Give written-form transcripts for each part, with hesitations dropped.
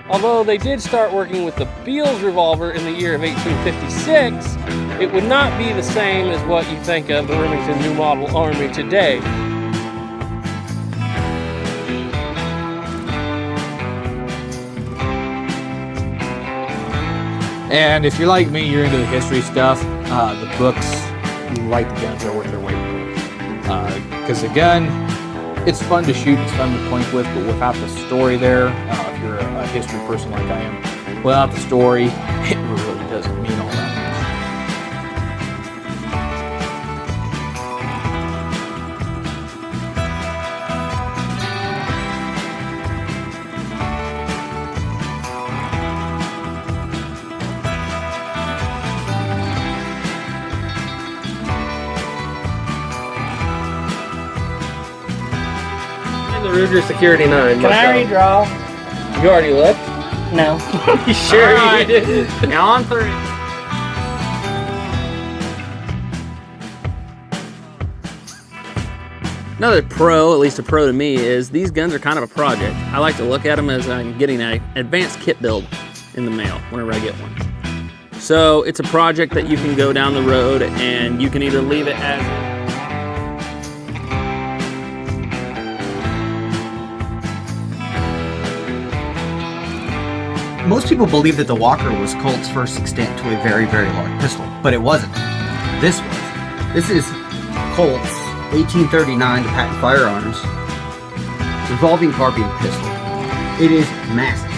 Although they did start working with the Beals revolver in the year of 1856, it would not be the same as what you think of the Remington New Model Army today. And if you're like me, you're into the history stuff, the books, like the guns, are worth their weight in gold. Because a gun, it's fun to shoot, it's fun to point with, but without the story there, if you're a history person like I am, without the story, it really doesn't mean all that The Ruger Security 9. Can I redraw? You already looked? No. You sure Right. you did? Now on 3. Another pro, at least a pro to me, is these guns are kind of a project. I like to look at them as I'm getting an advanced kit build in the mail whenever I get one. So it's a project that you can go down the road and you can either leave it as Most people believe that the Walker was Colt's first extent to a very, very large pistol, but it wasn't. This was. This is Colt's 1839 to patent firearms revolving carbine pistol. It is massive.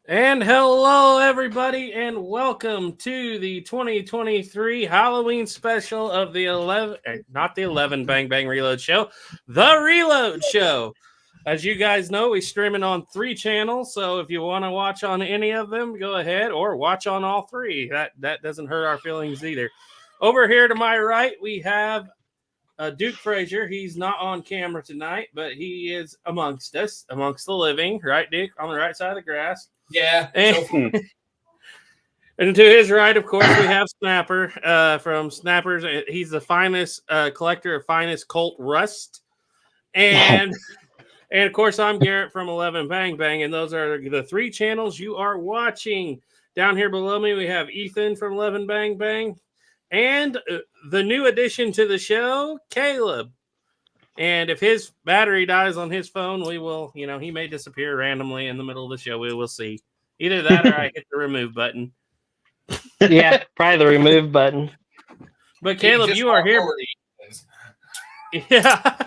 And hello, everybody, and welcome to the 2023 Halloween special of the 11 Bang Bang Reload Show, the Reload Show. As you guys know, we're streaming on 3 channels, so if you want to watch on any of them, go ahead, or watch on all 3. That doesn't hurt our feelings either. Over here to my right, we have Duke Frazier. He's not on camera tonight, but he is amongst us, amongst the living. Right, Duke? On the right side of the grass. Yeah. And to his right, of course, we have Snapper from Snappers. He's the finest collector of finest Colt Rust. And of course, I'm Garrett from 11 Bang Bang. And those are the 3 channels you are watching. Down here below me, we have Ethan from 11 Bang Bang. And the new addition to the show, Caleb. And if his battery dies on his phone, we will, he may disappear randomly in the middle of the show. We will see. Either that or I hit the remove button. Yeah, probably the remove button. But Caleb, you are here. Yeah,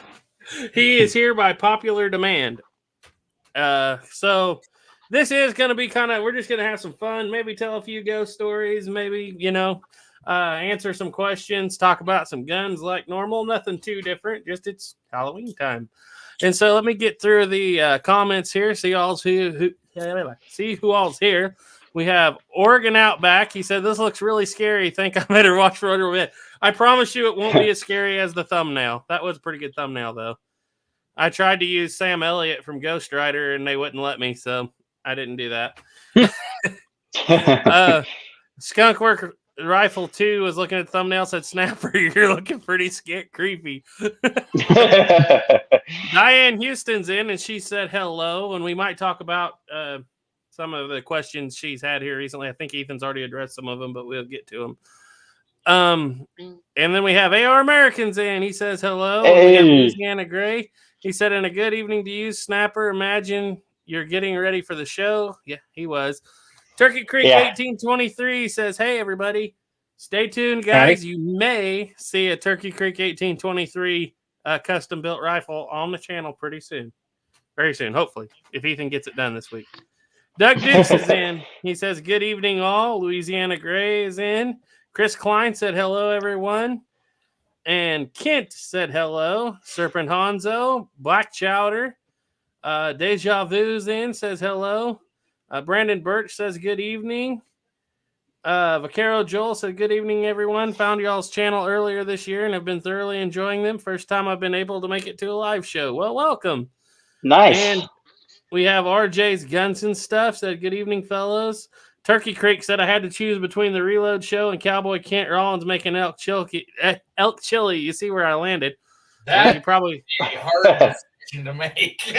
he is here by popular demand. So this is going to be we're just going to have some fun. Maybe tell a few ghost stories. Maybe, answer some questions, talk about some guns like normal. Nothing too different. Just it's Halloween time. And so let me get through the comments here. See who all's here. We have Oregon Outback. He said, "This looks really scary. Think I better watch for a little bit." I promise you it won't be as scary as the thumbnail. That was a pretty good thumbnail, though. I tried to use Sam Elliott from Ghost Rider, and they wouldn't let me, so I didn't do that. Skunk Work Rifle 2 was looking at the thumbnail, said, "Snapper, you're looking pretty creepy." Diane Houston's in, and she said hello, and we might talk about some of the questions she's had here recently. I think Ethan's already addressed some of them, but we'll get to them. And then we have AR Americans in. He says hello. Hey. We have Louisiana Gray. He said, "And a good evening to you, Snapper. Imagine you're getting ready for the show." Yeah, he was. Turkey Creek 1823 says, "Hey everybody, stay tuned, guys. Howdy. You may see a Turkey Creek 1823 custom built rifle on the channel pretty soon, very soon, hopefully, if Ethan gets it done this week." Doug Dukes is in. He says, "Good evening, all." Louisiana Gray is in. Chris Klein said, "Hello, everyone." And Kent said, "Hello." Serpent Hanzo, Black Chowder, Deja Vu's in, says hello. Brandon Birch says, "Good evening." Vaquero Joel said, "Good evening, everyone. Found y'all's channel earlier this year and have been thoroughly enjoying them. First time I've been able to make it to a live show." Well, welcome. Nice. And we have RJ's Guns and Stuff said, "Good evening, fellows." Turkey Creek said, "I had to choose between the Reload Show and Cowboy Kent Rollins making elk chili. You see where I landed. That's you probably a hard decision to make.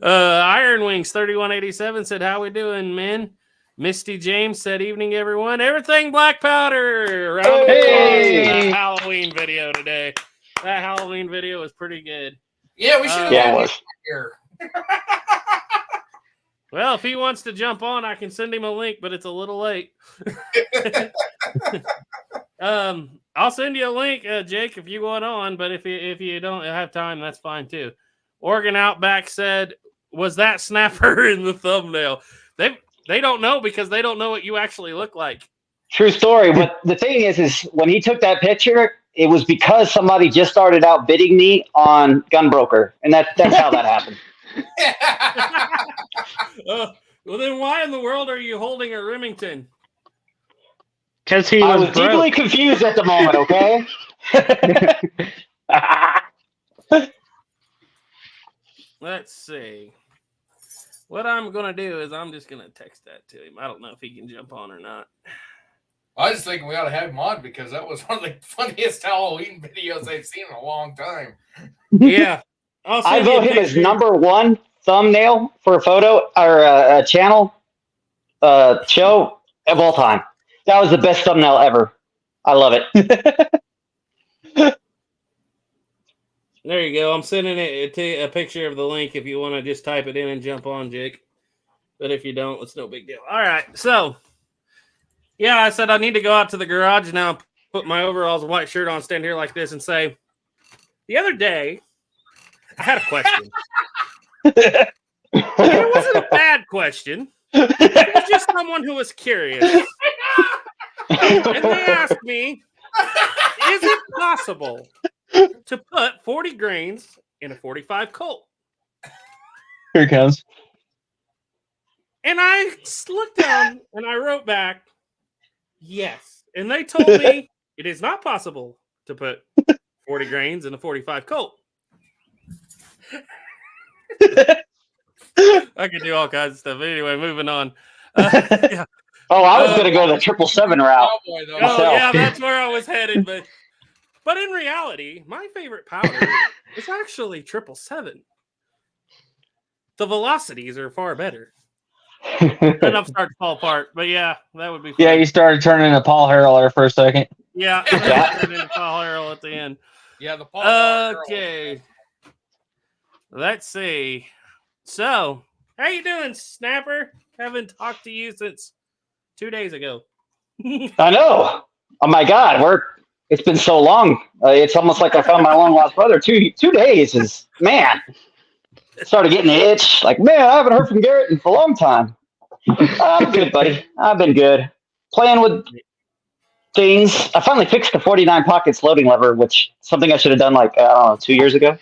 Iron Wings 3187 said, "How we doing, men?" Misty James said, "Evening, everyone. Everything black powder." Round of applause for that Halloween video today. That Halloween video was pretty good. Yeah, we should have Yeah, it had was. you here. Well, if he wants to jump on, I can send him a link, but it's a little late. I'll send you a link, Jake, if you want on. But if you don't have time, that's fine too. Oregon Outback said, "Was that Snapper in the thumbnail?" They don't know because they don't know what you actually look like. True story. But the thing is when he took that picture, it was because somebody just started outbidding me on Gunbroker, and that's how that happened. Well, then why in the world are you holding a Remington? Because I was deeply confused at the moment, okay? Let's see. What I'm going to do is I'm just going to text that to him. I don't know if he can jump on or not. I was thinking we ought to have him on because that was one of the funniest Halloween videos I've seen in a long time. Yeah. I vote him as #1 thumbnail for a photo or a channel show of all time. That was the best thumbnail ever. I love it. There you go. I'm sending it a picture of the link if you want to just type it in and jump on, Jake. But if you don't, it's no big deal. All right. So, yeah, I said I need to go out to the garage now, put my overalls and white shirt on, stand here like this and say, the other day, I had a question. It wasn't a bad question. It was just someone who was curious. And they asked me, is it possible to put 40 grains in a 45 Colt? Here it comes. And I looked down and I wrote back, yes. And they told me it is not possible to put 40 grains in a 45 Colt. I could do all kinds of stuff. Anyway, moving on. Yeah. Oh, I was going to go the 777 route. Cowboy, though. Oh, yeah, that's where I was headed. But in reality, my favorite powder is actually 777. The velocities are far better. And I'm starting to fall apart. But yeah, that would be fun. Yeah, you started turning into Paul Harrell there for a second. Yeah, I turned into Paul Harrell at the end. Yeah, the Paul. Okay. Let's see. So, how you doing, Snapper? Haven't talked to you since 2 days ago. I know. Oh my God, it's been so long. It's almost like I found my long lost brother. 2 days is, man. Started getting the itch. Like, man, I haven't heard from Garrett in a long time. I'm good, buddy. I've been good. Playing with things. I finally fixed the 49 pockets loading lever, which is something I should have done 2 years ago.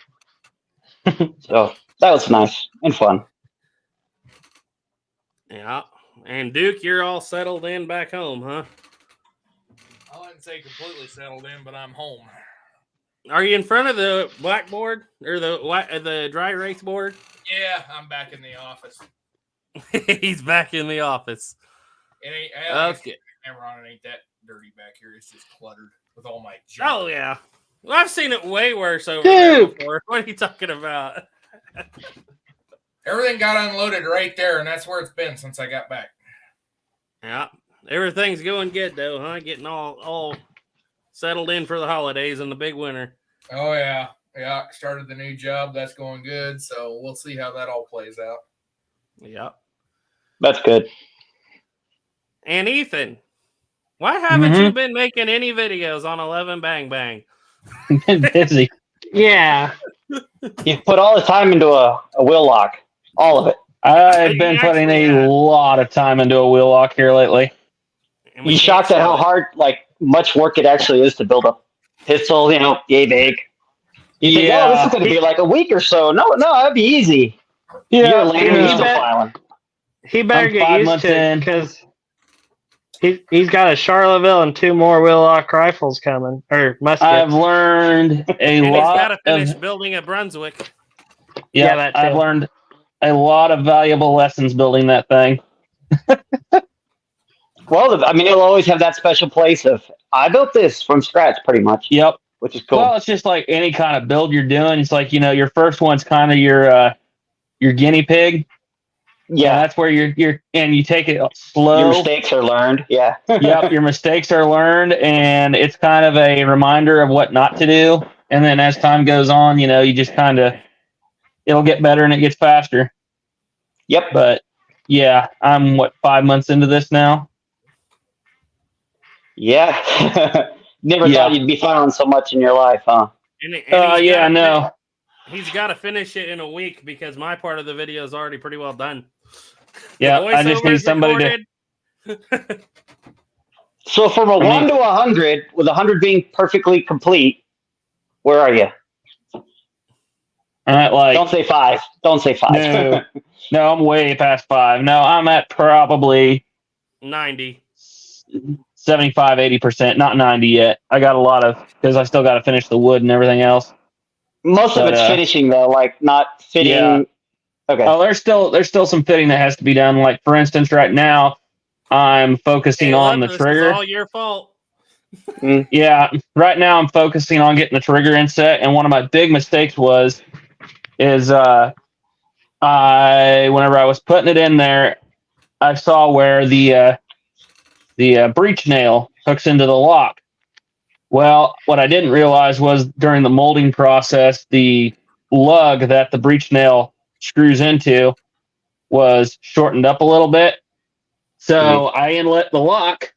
So that was nice and fun. Yeah. And Duke, you're all settled in back home, huh? I wouldn't say completely settled in, but I'm home. Are you in front of the blackboard or the dry erase board? Yeah, I'm back in the office. He's back in the office. It ain't. Okay. Camera on it ain't that dirty back here. It's just cluttered with all my junk. Oh yeah. Well, I've seen it way worse over there before. What are you talking about? Everything got unloaded right there, and that's where it's been since I got back. Yeah. Everything's going good though, huh? Getting all settled in for the holidays and the big winter. Oh yeah. Yeah. Started the new job. That's going good. So we'll see how that all plays out. Yep. That's good. And Ethan, why haven't you been making any videos on 11 Bang Bang? Been busy. Yeah. You've put all the time into a wheel lock. All of it. I've been putting a lot of time into a wheel lock here lately. You shocked at how hard, much work it actually is to build a pistol, yay big. You think, oh, this is going to be like a week or so. No, that'd be easy. Yeah. A year later, you're still filing. He better I'm get 5 used months to it in. because he's got a Charleville and 2 more wheel-lock rifles coming, or muskets. I've learned a And he's lot. got to finish building a Brunswick. Yeah, that too. I've learned a lot of valuable lessons building that thing. Well, it'll always have that special place of, I built this from scratch pretty much. Yep. Which is cool. Well, it's just like any kind of build you're doing. It's like, your first one's kind of your guinea pig. Yeah. And that's where and you take it slow. Your mistakes are learned. Yeah. Yep. Your mistakes are learned, and it's kind of a reminder of what not to do. And then as time goes on, you just kind of, it'll get better and it gets faster. Yep. But yeah, I'm 5 months into this now. Yeah. Never thought you'd be filing so much in your life, huh? Yeah, I know. He's got to finish it in a week because my part of the video is already pretty well done. Yeah, I just need somebody to. So from a 1 to 100, with 100 being perfectly complete, where are you? Don't say 5. Don't say 5. No, I'm way past 5. No, I'm at probably 90. 75, 80%, not 90 yet. I got a lot because I still got to finish the wood and everything else. Most of it's finishing though, not fitting. Yeah. Okay. Oh, there's still some fitting that has to be done. Like for instance, right now, I'm focusing on the trigger. It's all your fault. Yeah, right now I'm focusing on getting the trigger inset, and one of my big mistakes is whenever I was putting it in there, I saw where the breech nail hooks into the lock. Well, what I didn't realize was during the molding process, the lug that the breech nail screws into was shortened up a little bit. So I inlet the lock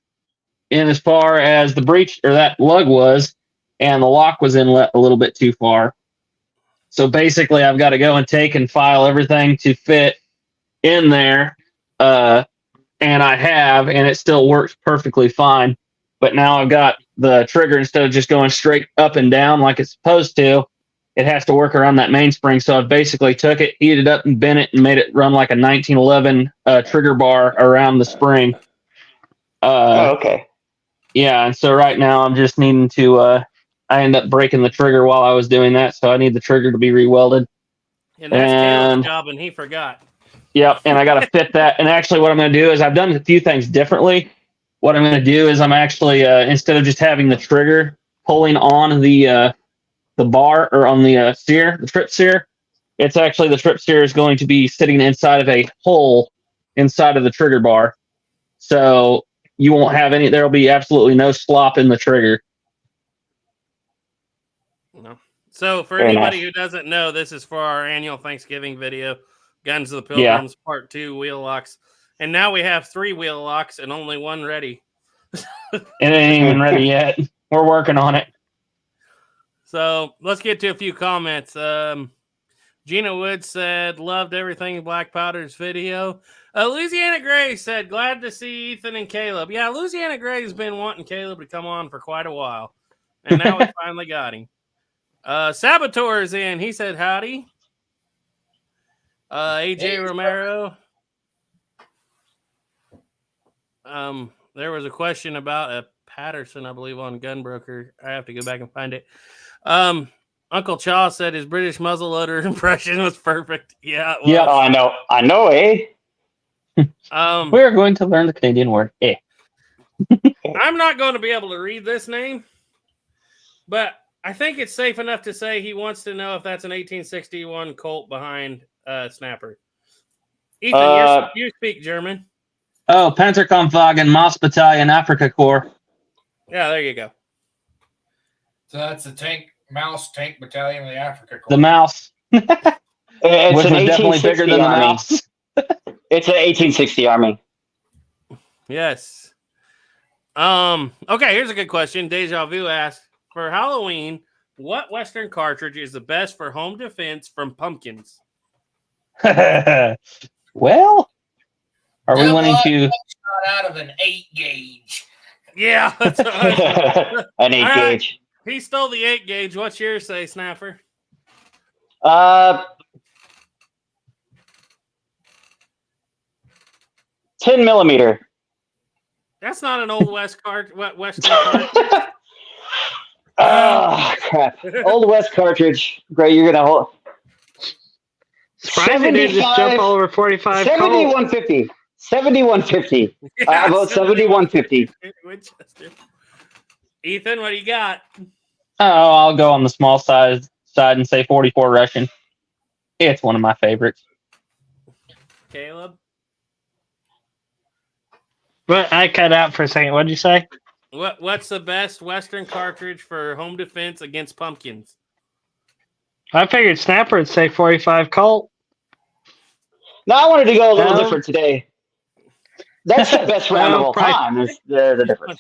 in as far as the breech or that lug was, and the lock was inlet a little bit too far. So basically, I've got to go and take and file everything to fit in there. And I have, and it still works perfectly fine. But now I've got the trigger, instead of just going straight up and down like it's supposed to, it has to work around that mainspring. So I basically took it, heated up, and bent it, and made it run like a 1911 trigger bar around the spring. Okay. Yeah, and so right now I'm just needing to. I ended up breaking the trigger while I was doing that, so I need the trigger to be re-welded. And that's Caleb's job, and he forgot. Yep, and I got to fit that. And actually, what I'm going to do is I've done a few things differently. What I'm going to do is I'm actually instead of just having the trigger pulling on the bar or on the sear, the trip sear, it's actually the trip sear is going to be sitting inside of a hole inside of the trigger bar, so you won't have any. There'll be absolutely no slop in the trigger. No. So for anybody who doesn't know, this is for our annual Thanksgiving video, Guns of the Pilgrims Part 2 wheel locks. And now we have 3 wheel locks and only 1 ready. It ain't even ready yet. We're working on it. So let's get to a few comments. Gina Wood said, loved everything Black Powder's video. Louisiana Gray said, glad to see Ethan and Caleb. Yeah, Louisiana Gray's been wanting Caleb to come on for quite a while. And now we finally got him. Saboteur is in. He said, howdy. AJ Romero. There was a question about a Patterson, I believe, on Gunbroker. I have to go back and find it. Uncle Chaw said his British muzzleloader impression was perfect. Yeah, it was. Yeah, I know, eh? We're going to learn the Canadian word, eh. I'm not going to be able to read this name, but I think it's safe enough to say he wants to know if that's an 1861 Colt behind Snapper. Ethan, you speak German. Oh, Panzerkampfwagen, Moss Battalion, Afrika Korps. Yeah, there you go. So that's the Mouse Tank Battalion of the Africa Corps. The mouse. It's Which an was definitely 1860 bigger than the army. mouse. It's an 1860 army. Yes. Okay, here's a good question. Deja Vu asked, for Halloween, what Western cartridge is the best for home defense from pumpkins? Well, are we wanting to? Out of an 8-gauge. Yeah. An 8 All right. gauge. He stole the 8 gauge. What's yours say, Snapper? 10mm. That's not an old Western cartridge. Oh, crap. Old West cartridge. Great, you're going to hold. Surprised they didn't just jump all over 45 Colt. 7150. 7150. I vote 7150. Winchester. Ethan, what do you got? Oh, I'll go on the small side and say 44 Russian. It's one of my favorites. Caleb? But I cut out for a second. What'd you say? What's the best Western cartridge for home defense against pumpkins? I figured Snapper would say 45 Colt. No, I wanted to go a little different today. That's the best round of all time. Is the difference.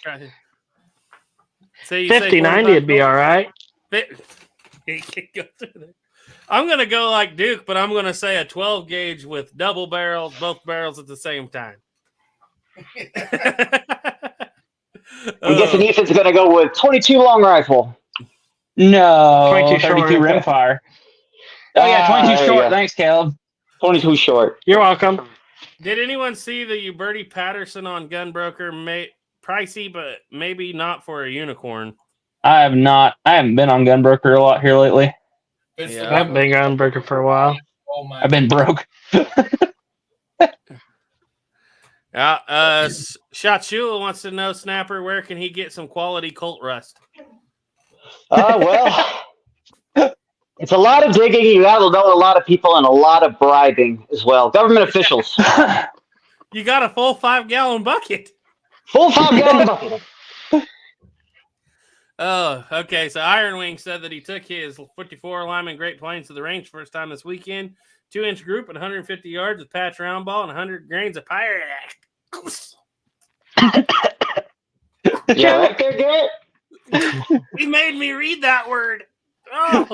So you 50-90 would be all right. I'm going to go like Duke, but I'm going to say a 12 gauge with double barrels, both barrels at the same time. I'm guessing Ethan's going to go with 22 long rifle. No, 22 32 short. rimfire. Oh, yeah, 22 short. Thanks, Caleb. 22 short. You're welcome. Did anyone see the Uberti Patterson on Gunbroker? Pricey, but maybe not for a unicorn. I have not. I haven't been on Gunbroker a lot here lately. Yeah. I've been on Burger for a while. Oh my! I've been broke. Shotshula wants to know, Snapper, where can he get some quality Colt rust? Well, it's a lot of digging. You have to know a lot of people and a lot of bribing as well. Government officials. You got a full 5-gallon bucket. Full 5-gallon bucket. Oh, okay. So Iron Wing said that he took his 54 Lyman Great Plains to the range first time this weekend. 2-inch group at 150 yards with patch round ball and 100 grains of pirate. Yeah, right there, Garrett. He made me read that word. Oh,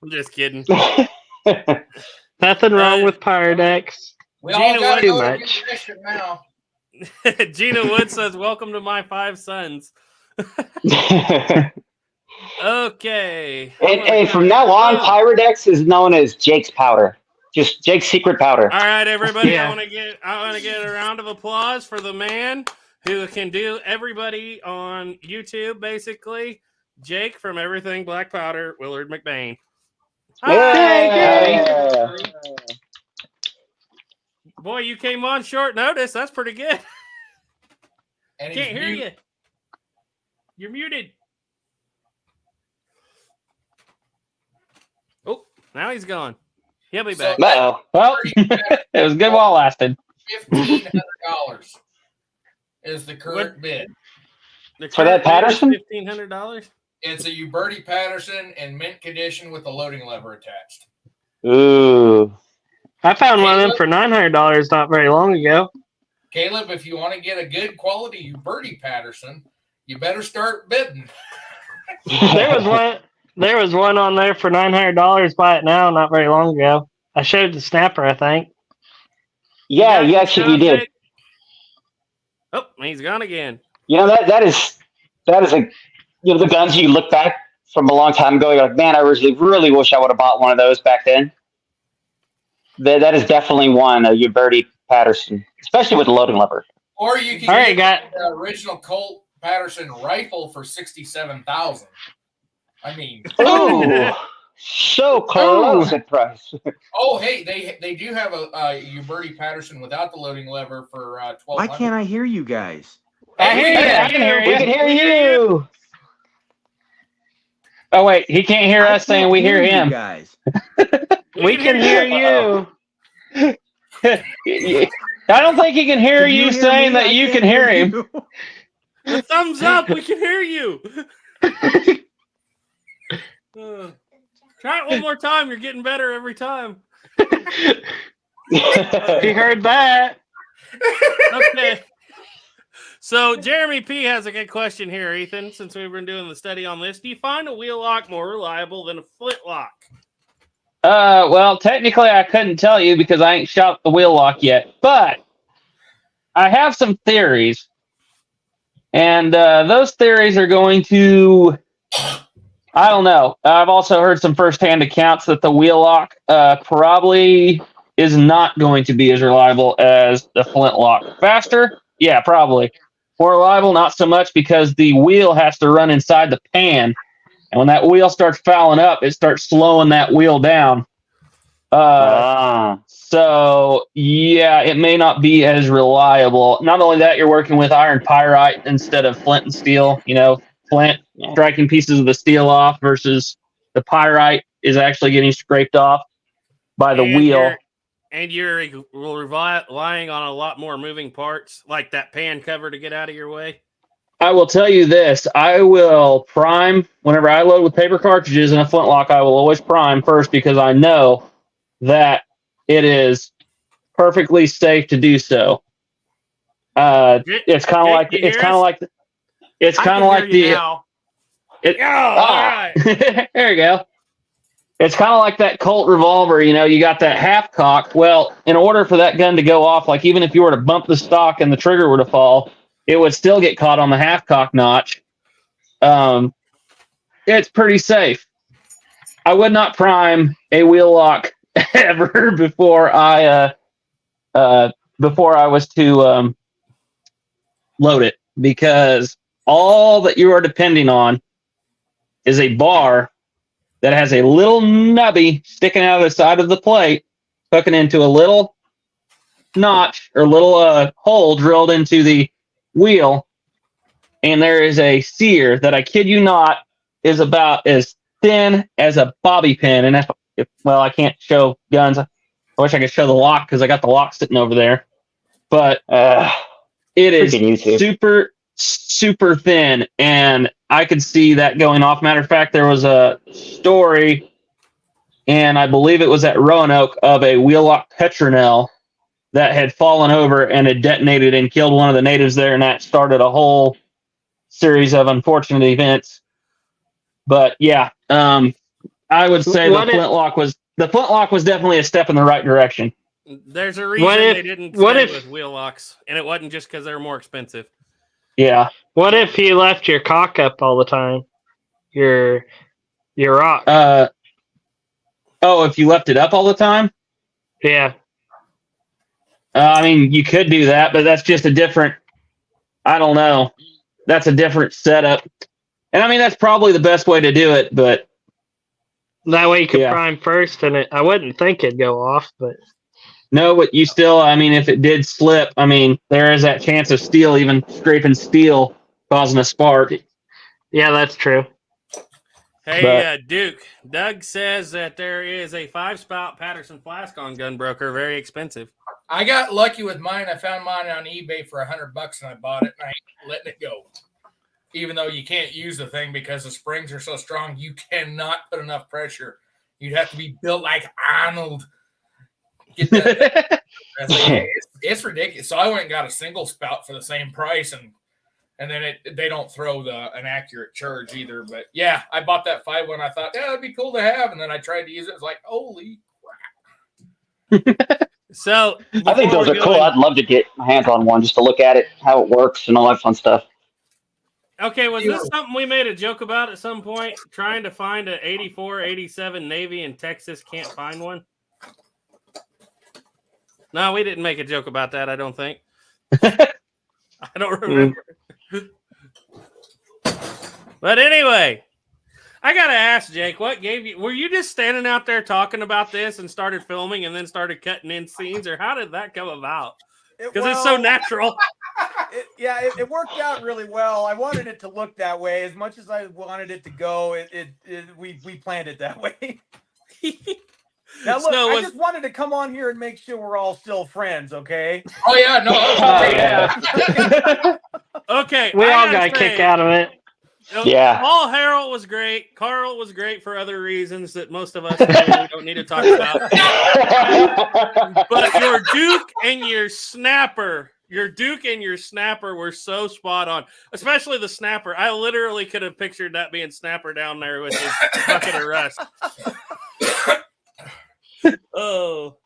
I'm just kidding. Nothing wrong with Pyrex. We Gina, all got too to much. now. Gina Wood says, welcome to my 5 sons. Okay. And from now on, Pyrex is known as Jake's powder. Just Jake's secret powder. All right, everybody. Yeah. I want to get a round of applause for the man who can do everybody on YouTube, basically. Jake from Everything Black Powder, Willard McBain. Yeah. Boy, you came on short notice. That's pretty good. And Can't he's hear mute. you. You're muted. Oh, now he's gone. He'll be back. Uh-oh. Well, it was good while it lasted. $1,500 is the current bid. The For that current bid is Patterson? $1,500. It's a Uberti Patterson in mint condition with a loading lever attached. Ooh. I found one of them for $900 not very long ago. Caleb, if you want to get a good quality Uberti Patterson, you better start bidding. There was one on there for $900. Buy it now, not very long ago. I showed the Snapper, I think. Yeah, you actually did. Oh, he's gone again. You know that is a the guns you look back from a long time ago. You're like, man, I really wish I would have bought one of those back then. That is definitely one, a Uberti Patterson, especially with the loading lever. Or you can All right, get the original Colt Patterson rifle for $67,000. I mean, Ooh, so close in price. oh hey, they do have a Uberti Patterson without the loading lever for $1,200. Why can't I hear you guys? I hear you. I can hear you. We can hear you. Oh, wait. He can't hear us saying we hear him. You guys. We can hear you. I don't think he can hear Can you hear saying me? that I you can't can hear hear him. you. The thumbs up. We can hear you. Try it one more time. You're getting better every time. He heard that. Okay. So Jeremy P has a good question here, Ethan. Since we've been doing the study on this, do you find a wheel lock more reliable than a flintlock? Well, technically, I couldn't tell you because I ain't shot the wheel lock yet, but I have some theories, and those theories are going to. I don't know. I've also heard some firsthand accounts that the wheel lock probably is not going to be as reliable as the flintlock. Faster? Yeah, probably. More reliable? Not so much because the wheel has to run inside the pan. And when that wheel starts fouling up, it starts slowing that wheel down. So, yeah, it may not be as reliable. Not only that, you're working with iron pyrite instead of flint and steel. You know, flint striking pieces of the steel off versus the pyrite is actually getting scraped off by the wheel. You're relying on a lot more moving parts, like that pan cover to get out of your way. I will tell you this. I will prime whenever I load with paper cartridges in a flintlock. I will always prime first because I know that it is perfectly safe to do so. It's kind of like all right. There you go. It's kind of like that Colt revolver. You know, you got that half cock. Well, in order for that gun to go off, like even if you were to bump the stock and the trigger were to fall, it would still get caught on the half cock notch. It's pretty safe. I would not prime a wheel lock ever before I was to load it, because all that you are depending on is a bar that has a little nubby sticking out of the side of the plate, hooking into a little notch or little hole drilled into the wheel, and there is a sear that, I kid you not, is about as thin as a bobby pin. And if I can't show guns. I wish I could show the lock because I got the lock sitting over there. But it is super, super thin, and I could see that going off. Matter of fact, there was a story, and I believe it was at Roanoke, of a wheel lock petronel that had fallen over and had detonated and killed one of the natives there, and that started a whole series of unfortunate events. But yeah, I would say the flintlock was definitely a step in the right direction. There's a reason they didn't stay with wheel locks, and it wasn't just because they were more expensive. Yeah. What if you left your cock up all the time? Your rock. If you left it up all the time? Yeah. I mean, you could do that, but that's just a different. I don't know. That's a different setup, and I mean that's probably the best way to do it. But that way you could prime first, and I wouldn't think it'd go off, but. No, but you still, I mean, if it did slip, I mean, there is that chance of steel, even scraping steel, causing a spark. Yeah, that's true. Hey, Duke, Doug says that there is a 5-spout Patterson flask on Gunbroker, very expensive. I got lucky with mine. I found mine on eBay for $100 and I bought it, and I ain't letting it go. Even though you can't use the thing because the springs are so strong, you cannot put enough pressure. You'd have to be built like Arnold. Get that. It's ridiculous. So I went and got a single spout for the same price, and then they don't throw an accurate charge either. But yeah, I bought that 5 one. I thought, yeah, that'd be cool to have, and then I tried to use it. It's like, holy crap. So I think those are cool. I'd love to get my hands on one just to look at it, how it works, and all that fun stuff. Okay, was this something we made a joke about at some point? Trying to find an 84, 87 Navy in Texas, can't find one? No, we didn't make a joke about that, I don't think. I don't remember. But anyway, I got to ask, Jake, what gave you... Were you just standing out there talking about this and started filming and then started cutting in scenes, or how did that come about? Because it's so natural. It worked out really well. I wanted it to look that way. As much as I wanted it to go, we planned it that way. Now look, Snow I was- just wanted to come on here and make sure we're all still friends, okay? Oh yeah, no. Yeah. Okay, We I all gotta got a say, kick out of it. Yeah. Paul Harrell was great. Carl was great for other reasons that most of us really don't need to talk about. But your Duke and your Snapper were so spot on. Especially the Snapper. I literally could have pictured that being Snapper down there with his bucket of rust. Oh.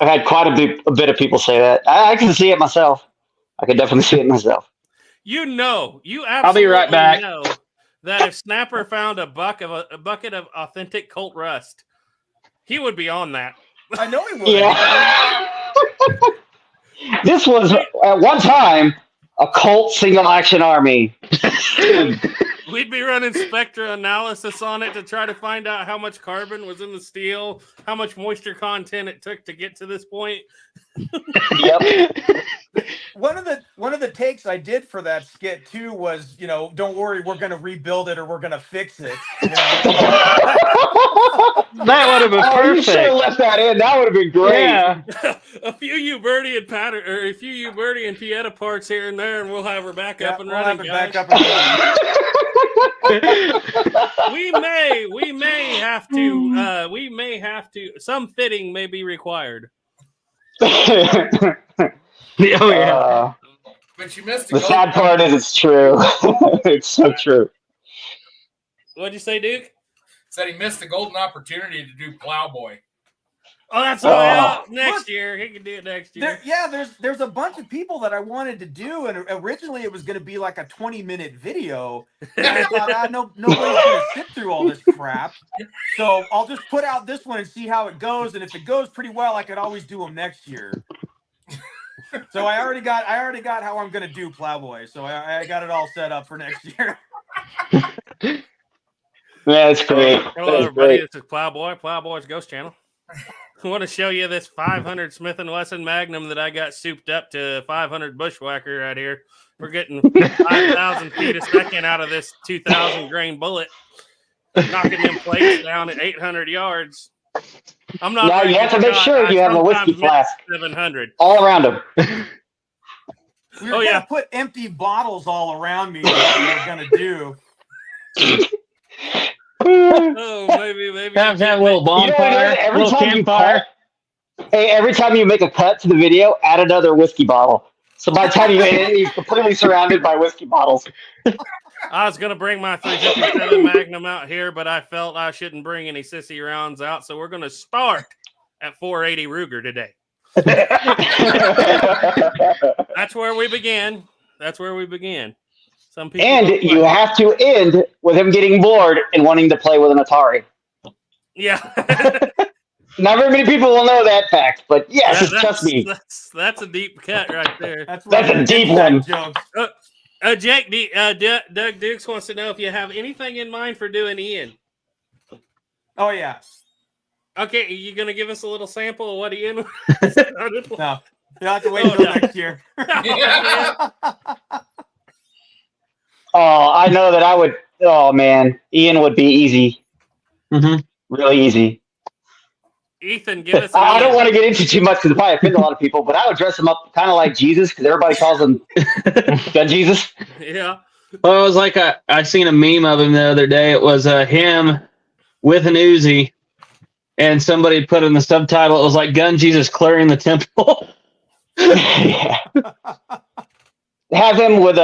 I've had quite a bit of people say that. I can see it myself. I can definitely see it myself. You absolutely I'll be right back. know that if Snapper found a bucket of authentic Colt rust, he would be on that. I know he would. Yeah. This was at one time a Colt single action army. We'd be running spectra analysis on it to try to find out how much carbon was in the steel, how much moisture content it took to get to this point. Yep. One of the takes I did for that skit too was, don't worry, we're gonna rebuild it or we're gonna fix it. That would have been Oh, you should have perfect. left that in. That would have been great. Yeah. A few Uberti and Pieta parts here and there, and we'll have her back up and running. We'll have it guys. back up and running. We may have to. Some fitting may be required. Oh yeah. But you missed The sad part is it's true. It's so true. What'd you say, Duke? Said he missed the golden opportunity to do Plowboy. Oh, that's next year. He can do it next year. There's a bunch of people that I wanted to do, and originally it was going to be like a 20-minute video. And I thought, nobody's going to sit through all this crap. So I'll just put out this one and see how it goes. And if it goes pretty well, I could always do them next year. So I already got how I'm going to do Plowboy. So I got it all set up for next year. Yeah, it's great. Hello, everybody. This is Plowboy, Plowboy's Ghost Channel. I want to show you this 500 Smith & Wesson Magnum that I got souped up to 500 Bushwhacker right here. We're getting 5,000 feet a second out of this 2,000 grain bullet, knocking them plates down at 800 yards. I'm not. Now you have to make sure you have a whiskey flask 700 all around them. We were going to put empty bottles all around me. What we were going to do. Oh, maybe. Have a little bonfire, little campfire. Every time you make a cut to the video, add another whiskey bottle. So by the time you end, you're completely surrounded by whiskey bottles. I was going to bring my 357 Magnum out here, but I felt I shouldn't bring any sissy rounds out, so we're going to start at 480 Ruger today. That's where we began. Some people And you have to end with him getting bored and wanting to play with an Atari. Yeah. Not very many people will know that fact, but yes, trust me. That's a deep cut right there. That's a deep one. Doug Dukes wants to know if you have anything in mind for doing Ian. Oh, yeah. Okay, are you going to give us a little sample of what Ian No. You'll have to wait until next year. Oh, I know that I would. Oh, man. Ian would be easy. Mm-hmm. Really easy. Ethan, give us I don't want to get into too much because it probably offend a lot of people, but I would dress him up kind of like Jesus because everybody calls him Gun Jesus. Yeah. Well, it was like I seen a meme of him the other day. It was him with an Uzi, and somebody put in the subtitle, it was like Gun Jesus clearing the temple. Yeah. Have him with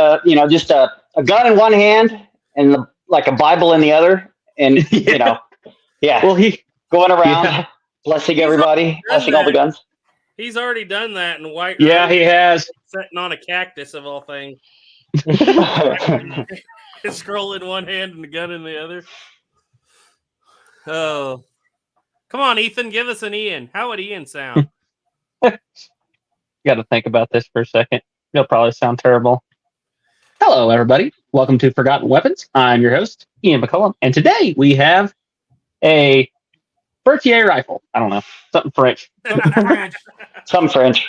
just a gun in one hand and like a Bible in the other, and Well, he going around blessing everybody, blessing all the guns. He's already done that in White. Yeah, he has. Sitting on a cactus of all things. Scroll in one hand and the gun in the other. Oh, come on, Ethan, give us an Ian. How would Ian sound? Got to think about this for a second. It'll probably sound terrible. Hello, everybody. Welcome to Forgotten Weapons. I'm your host, Ian McCullum, and today we have a Berthier rifle. I don't know, something French. Some French.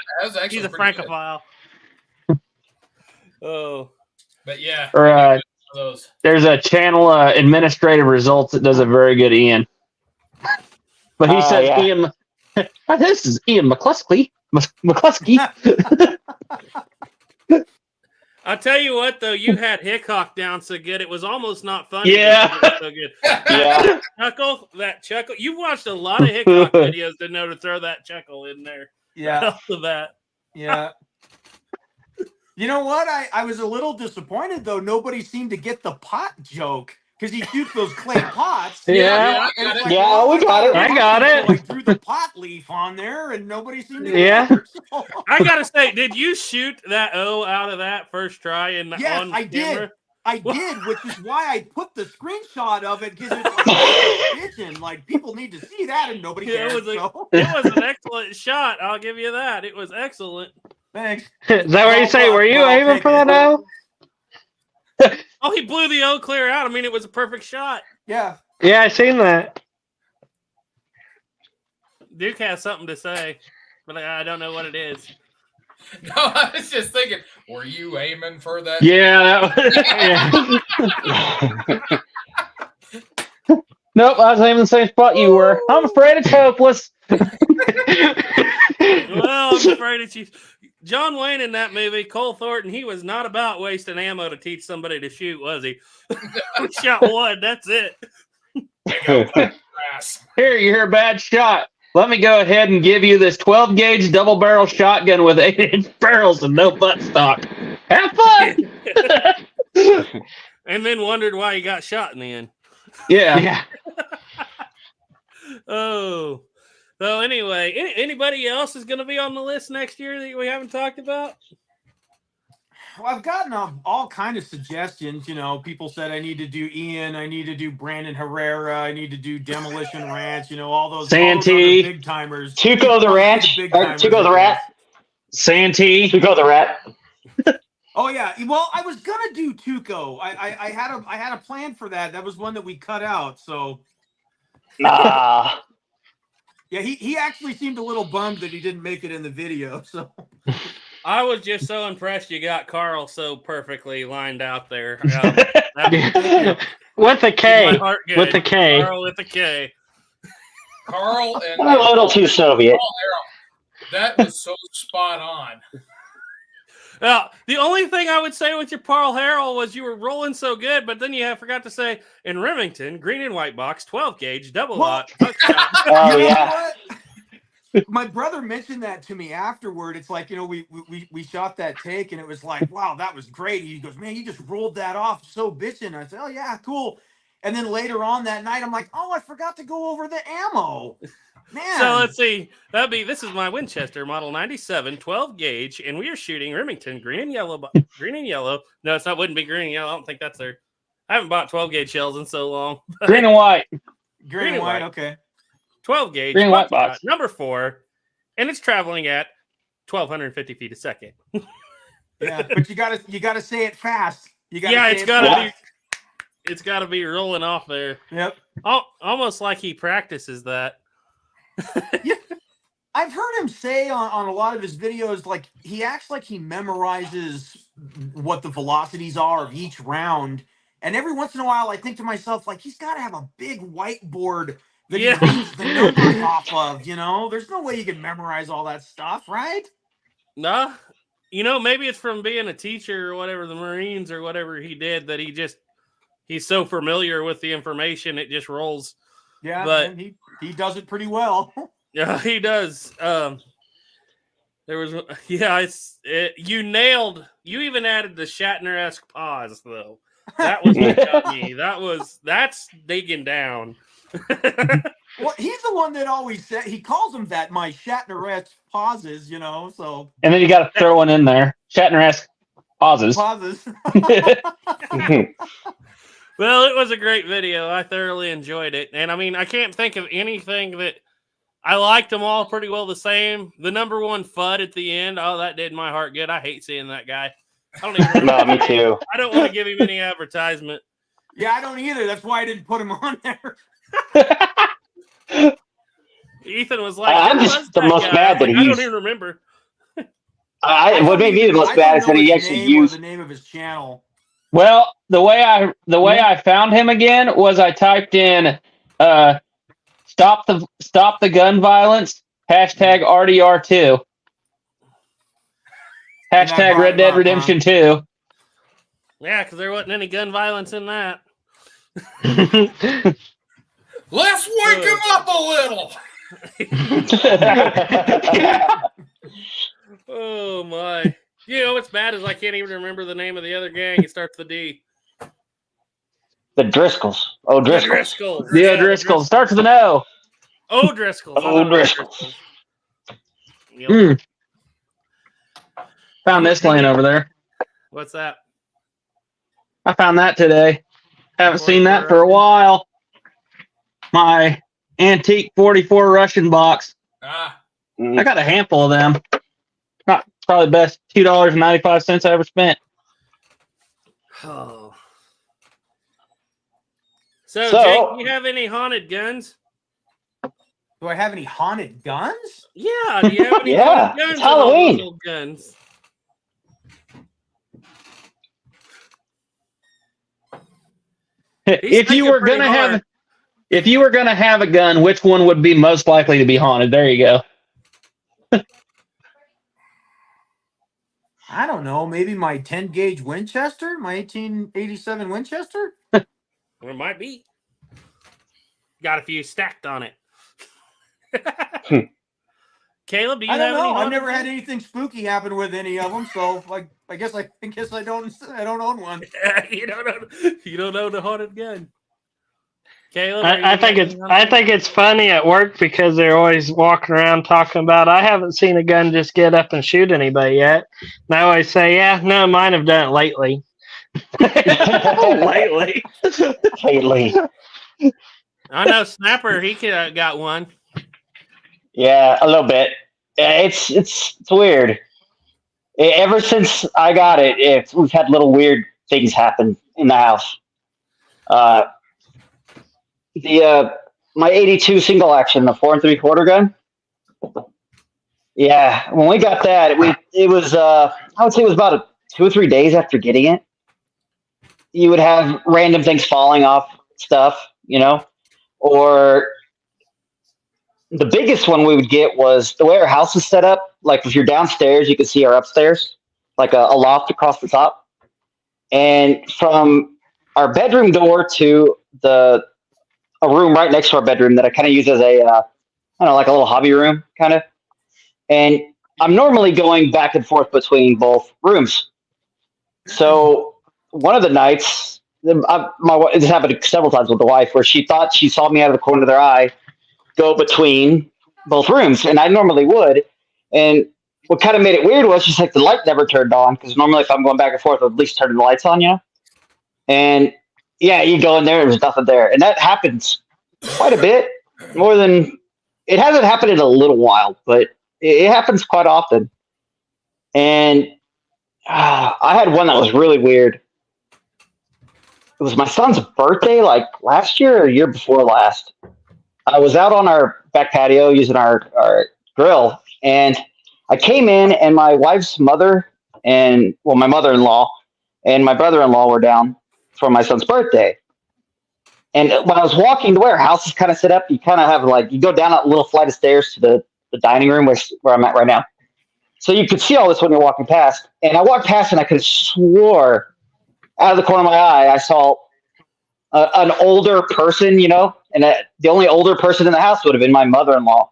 He's a francophile. Oh, but yeah. Or there's a channel, Administrative Results, that does a very good Ian. But he said yeah. Ian. This is Ian McCluskey. McCluskey. I'll tell you what, though, you had Hickok down so good, it was almost not funny. Yeah. It was so good. Yeah. That chuckle. You watched a lot of Hickok videos to know to throw that chuckle in there. Yeah. Off the bat. Yeah. You know what? I was a little disappointed though. Nobody seemed to get the pot joke because he shoots those clay pots. Yeah. And it's like, Yeah, well, we got it. I got it. So I threw the pot leaf on there, and nobody seemed to. Yeah. Get it. So- I gotta say, did you shoot that O out of that first try? Yes, on I camera? did. I did, which is why I put the screenshot of it because it's like pigeon. Like people need to see that, and nobody Yeah, cares. it So. was an excellent shot. I'll give you that. It was excellent. Thanks. Is that what you say? Were you Well, I'll aiming take for it. that O? Oh, he blew the O clear out. I mean, it was a perfect shot. Yeah. Yeah, I seen that. Duke has something to say, but I don't know what it is. No, I was just thinking, were you aiming for that? Yeah. Nope, I was aiming the same spot you were. I'm afraid it's hopeless. Well, I'm afraid it's you. John Wayne in that movie, Cole Thornton, he was not about wasting ammo to teach somebody to shoot, was he? We shot one, that's it. Here, you hear a bad shot. Let me go ahead and give you this 12 gauge double barrel shotgun with 8-inch barrels and no butt stock. Have fun. And then wondered why he got shot in the end. Yeah. Oh. So anyway, anybody else is going to be on the list next year that we haven't talked about? Well, I've gotten all kind of suggestions. You know, people said I need to do Ian, I need to do Brandon Herrera, I need to do Demolition Ranch. You know, all those Santee. big timers. Tuco the Ranch. Or Tuco the Rat. Santee. Tuco the Rat. Oh yeah. Well, I was gonna do Tuco. I had a plan for that. That was one that we cut out. So Ah. yeah, he actually seemed a little bummed that he didn't make it in the video. So I was just so impressed you got Carl so perfectly lined out there. With a K. With a K. Carl with a K. Carl and A little too Soviet. that was so spot on. Now, the only thing I would say with your Paul Harrell was you were rolling so good, but then you forgot to say in Remington, green and white box, 12 gauge, double lot. Oh yeah. My brother mentioned that to me afterward. It's like, you know, we shot that take and it was like, wow, that was great. He goes, man, you just rolled that off so bitchin'. I said, oh yeah, cool. And then later on that night, I'm like, oh, I forgot to go over the ammo. Man. So let's see. This is my Winchester Model 97, 12 gauge, and we are shooting Remington, green and yellow. Green and yellow. No, wouldn't be green and yellow. I don't think that's there. I haven't bought 12 gauge shells in so long. Green and white. Green and white, okay. 12 gauge, Green and white box. number 4, and it's traveling at 1,250 feet a second. Yeah, but you gotta say it fast. It's gotta be rolling off there. Yep. Almost like he practices that. Yeah. I've heard him say on a lot of his videos, like he acts like he memorizes what the velocities are of each round. And every once in a while, I think to myself, like, he's got to have a big whiteboard that he reads the numbers off of, you know? There's no way you can memorize all that stuff, right? Nah. You know, maybe it's from being a teacher or whatever, the Marines or whatever he did, that he's so familiar with the information, it just rolls. Yeah, but he does it pretty well. Yeah, he does. You even added the Shatner-esque pause, though. That was what got me. That's digging down. Well, he's the one that always said, he calls them that, my Shatner-esque pauses, you know, so. And then you got to throw one in there. Shatner-esque pauses. Well, it was a great video. I thoroughly enjoyed it. And I mean, I can't think of anything that I liked them all pretty well the same. The number 1 FUD at the end. Oh, that did my heart good. I hate seeing that guy. I don't even No, me too. I don't want to give him any advertisement. Yeah, I don't either. That's why I didn't put him on there. Ethan was like, I'm just the most mad that I he's. don't even remember. What made me the most mad is that he actually used the name of his channel. Well, the way I found him again was I typed in Stop the gun violence. Hashtag RDR2. Hashtag Red Dead Redemption 2. Yeah, because there wasn't any gun violence in that. Let's wake him up a little. Oh my! You know what's bad is I can't even remember the name of the other gang. It starts with D. The Driscolls. Oh, The Driscolls. Driscolls. The O'Driscoll starts with an O. O'Driscolls. O'Driscolls. Yep. Mm. Found this laying over there. What's that? I found that today. Haven't seen that for a while. My antique 44 Russian box. Ah, I got a handful of them. Not probably the best $2.95 I ever spent. Oh. So, So- Jake, do you have any haunted guns? Do I have any haunted guns? Yeah. Do you have any Yeah, haunted guns? it's or all those Halloween. old guns? If you thinking were pretty gonna hard. have, if you were gonna have a gun, which one would be most likely to be haunted? There you go. I don't know. Maybe my 10 gauge Winchester, my 1887 Winchester. Or it might be. Got a few stacked on it. Caleb, do you I have don't any know. I've haunted never had guns? anything spooky happen with any of them, so like I guess I don't own one. you don't know the haunted gun. Caleb, I think it's funny at work because they're always walking around talking about I haven't seen a gun just get up and shoot anybody yet. And I always say, yeah, no, mine have done it lately. Lately. Lately. I know Snapper, he got one. Yeah, a little bit. Yeah, it's weird. Ever since I got it, we've had little weird things happen in the house. My 82 single action, the 4 3/4 gun. Yeah, when we got that, it was I would say it was about 2 or 3 days after getting it. You would have random things falling off stuff, or the biggest one we would get was the way our house is set up. Like if you're downstairs, you can see our upstairs, like a loft across the top. And from our bedroom door to a room right next to our bedroom that I kind of use as like a little hobby room kind of. And I'm normally going back and forth between both rooms. So one of the nights, this happened several times with the wife, where she thought she saw me out of the corner of their eye go between both rooms, and I normally would. And what kind of made it weird was just like the light never turned on, because normally if I'm going back and forth, I'd at least turn the lights on, And yeah, you go in there, there's nothing there, and that happens quite a bit. More than it hasn't happened in a little while, but it happens quite often. And I had one that was really weird. It was my son's birthday, like last year or year before last. I was out on our back patio using our grill, and I came in, and my wife's mother my mother-in-law and my brother-in-law were down for my son's birthday. And when I was walking to where our house is kind of set up, you kind of have you go down a little flight of stairs to the dining room where I'm at right now. So you could see all this when you're walking past. And I walked past, and I could have swore out of the corner of my eye I saw an older person, and the only older person in the house would have been my mother-in-law.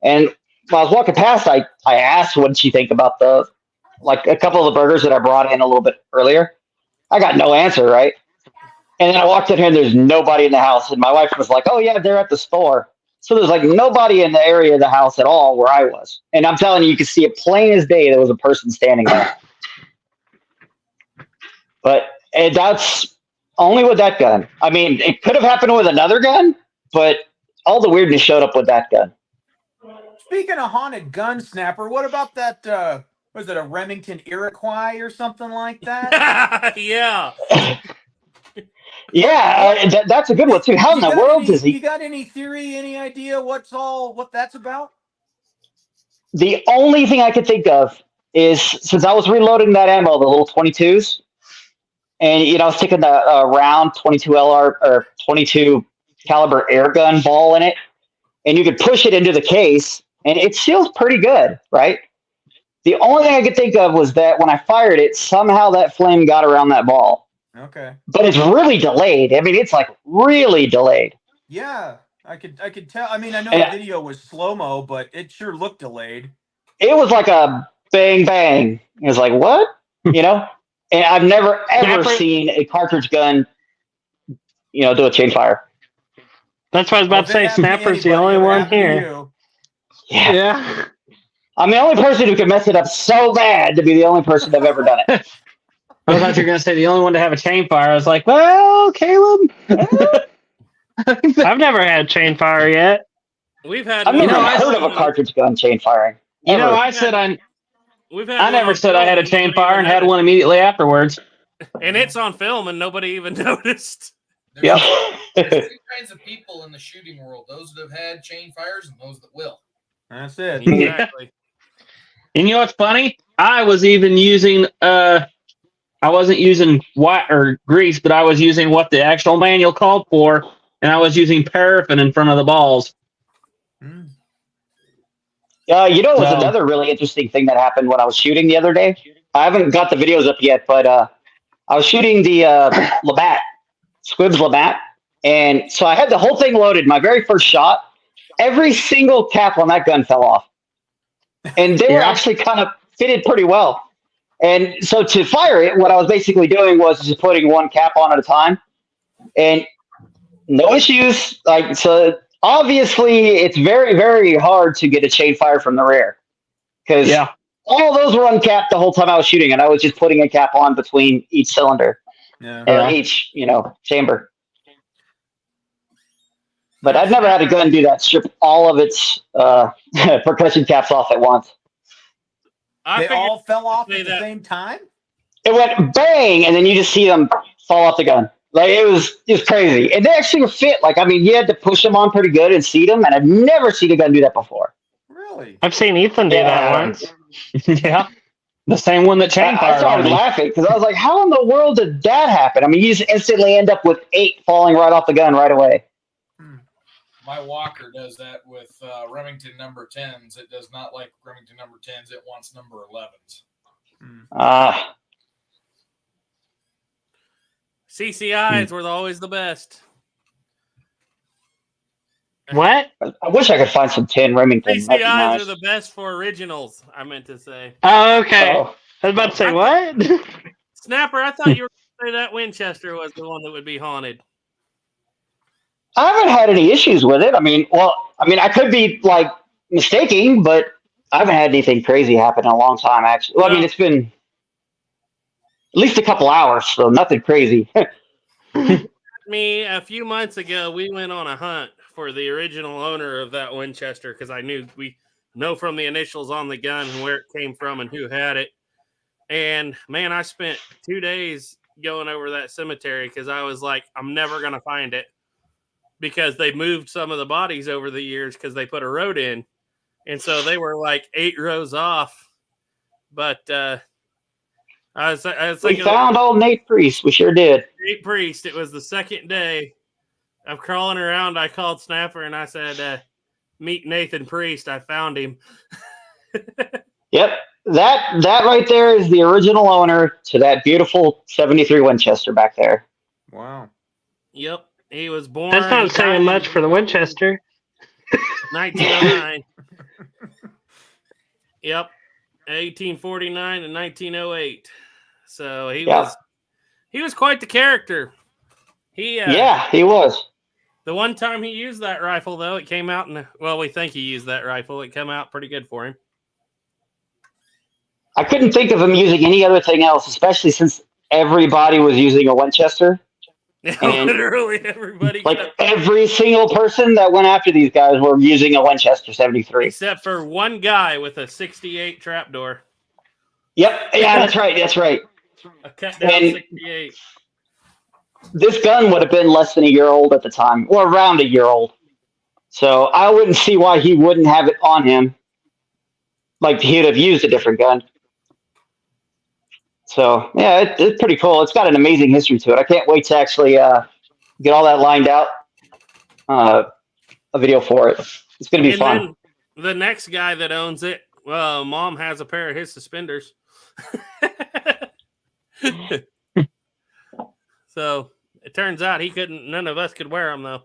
And when I was walking past, I asked what did she think about a couple of the burgers that I brought in a little bit earlier. I got no answer, right? And then I walked in here, and there's nobody in the house. And my wife was like, oh, yeah, they're at the store. So there's nobody in the area of the house at all where I was. And I'm telling you, you could see it plain as day there was a person standing there. But that's only with that gun. I mean, it could have happened with another gun, but all the weirdness showed up with that gun. Speaking of haunted gun, Snapper, what about that? Was it a Remington Iroquois or something like that? Yeah. Yeah, that's a good one too. How in the world does he? You got any theory, any idea what that's about? The only thing I could think of is, since I was reloading that ammo, the little 22s, and I was taking the round 22 LR or 22 caliber air gun ball in it. and you could push it into the case, and it seals pretty good, right? The only thing I could think of was that when I fired it, somehow that flame got around that ball. Okay. But it's really delayed. I mean, it's like really delayed. Yeah, I could tell. I mean, I know And the video was slow-mo, but it sure looked delayed. it was like a bang bang. It was like, what? You know? And I've never ever Snapper- seen a cartridge gun, do a chain fire. That's what I was about to say. Snapper's the only one here. Yeah. Yeah. I'm the only person who can mess it up so bad to be the only person to have ever done it. I thought you were going to say the only one to have a chain fire. I was like, well, Caleb. I've never had chain fire yet. We've had. I've never I heard of a cartridge gun chain firing. You know, Ever. I said We've had. I never said I had a chain fire and had one immediately afterwards. and it's on film, and nobody even noticed. Yep. There's two kinds of people in the shooting world: those that have had chain fires and those that will. That's it. Exactly. And you know what's funny? I was even using I wasn't using white or grease, but I was using what the actual manual called for, and I was using paraffin in front of the balls. It was So- another really interesting thing that happened when I was shooting the other day. I haven't got the videos up yet, but I was shooting the Labatt, Squibbs Labatt, and so I had the whole thing loaded. My very first shot, every single cap on that gun fell off, and they were actually kind of fitted pretty well. And so to fire it, what I was basically doing was just putting one cap on at a time, and no issues. Like, so obviously it's very, very hard to get a chain fire from the rear because all those were uncapped the whole time I was shooting, and I was just putting a cap on between each cylinder or each, chamber. But I've never had a gun do that, strip all of its percussion caps off at once. They all fell off at the same time? It went bang, and then you just see them fall off the gun. Like, it was just crazy. And they actually were fit. Like, I mean, you had to push them on pretty good and seat them, and I've never seen a gun do that before. Really? I've seen Ethan do that once. Yeah. The same one that chain I fired on started me. laughing because I was like, how in the world did that happen? I mean, you just instantly end up with 8 falling right off the gun right away. My Walker does that with Remington number 10s. It does not like Remington number 10s. It wants number 11s. CCIs were always the best. What? I wish I could find some 10 Remington. CCIs That'd be nice. are the best for originals, I meant to say. Oh, okay. Oh. I was about to say, what? Snapper, I thought you were going to say that Winchester was the one that would be haunted. I haven't had any issues with it. I mean, I could be like mistaking, but I haven't had anything crazy happen in a long time, actually. Well, I mean, it's been at least a couple hours, so nothing crazy. Me, a few months ago, we went on a hunt for the original owner of that Winchester because we know from the initials on the gun where it came from and who had it. And man, I spent 2 days going over that cemetery because I was like, I'm never going to find it. Because they moved some of the bodies over the years because they put a road in. And so they were like 8 rows off. But I was We thinking, found old Nate Priest. We sure did. Nate Priest. It was the second day of crawling around. I called Snapper and I said, meet Nathan Priest. I found him. Yep. That right there is the original owner to that beautiful 73 Winchester back there. Wow. Yep. He was born. That's not saying much for the Winchester. 1909. Yep. 1849 and 1908. So he was quite the character. He was. The one time he used that rifle though, it came out we think he used that rifle. It came out pretty good for him. I couldn't think of him using any other thing else, especially since everybody was using a Winchester. And literally everybody, like every single person that went after these guys were using a Winchester 73. Except for one guy with a 68 trapdoor. Yep. Yeah, that's right. That's right. A cut down And 68. this gun would have been less than a year old at the time, or around a year old. So I wouldn't see why he wouldn't have it on him. Like he'd have used a different gun. So, yeah, it's pretty cool. It's got an amazing history to it. I can't wait to actually get all that lined out, a video for it. It's gonna be And fun. then the next guy that owns it, well, Mom has a pair of his suspenders. So it turns out none of us could wear them though.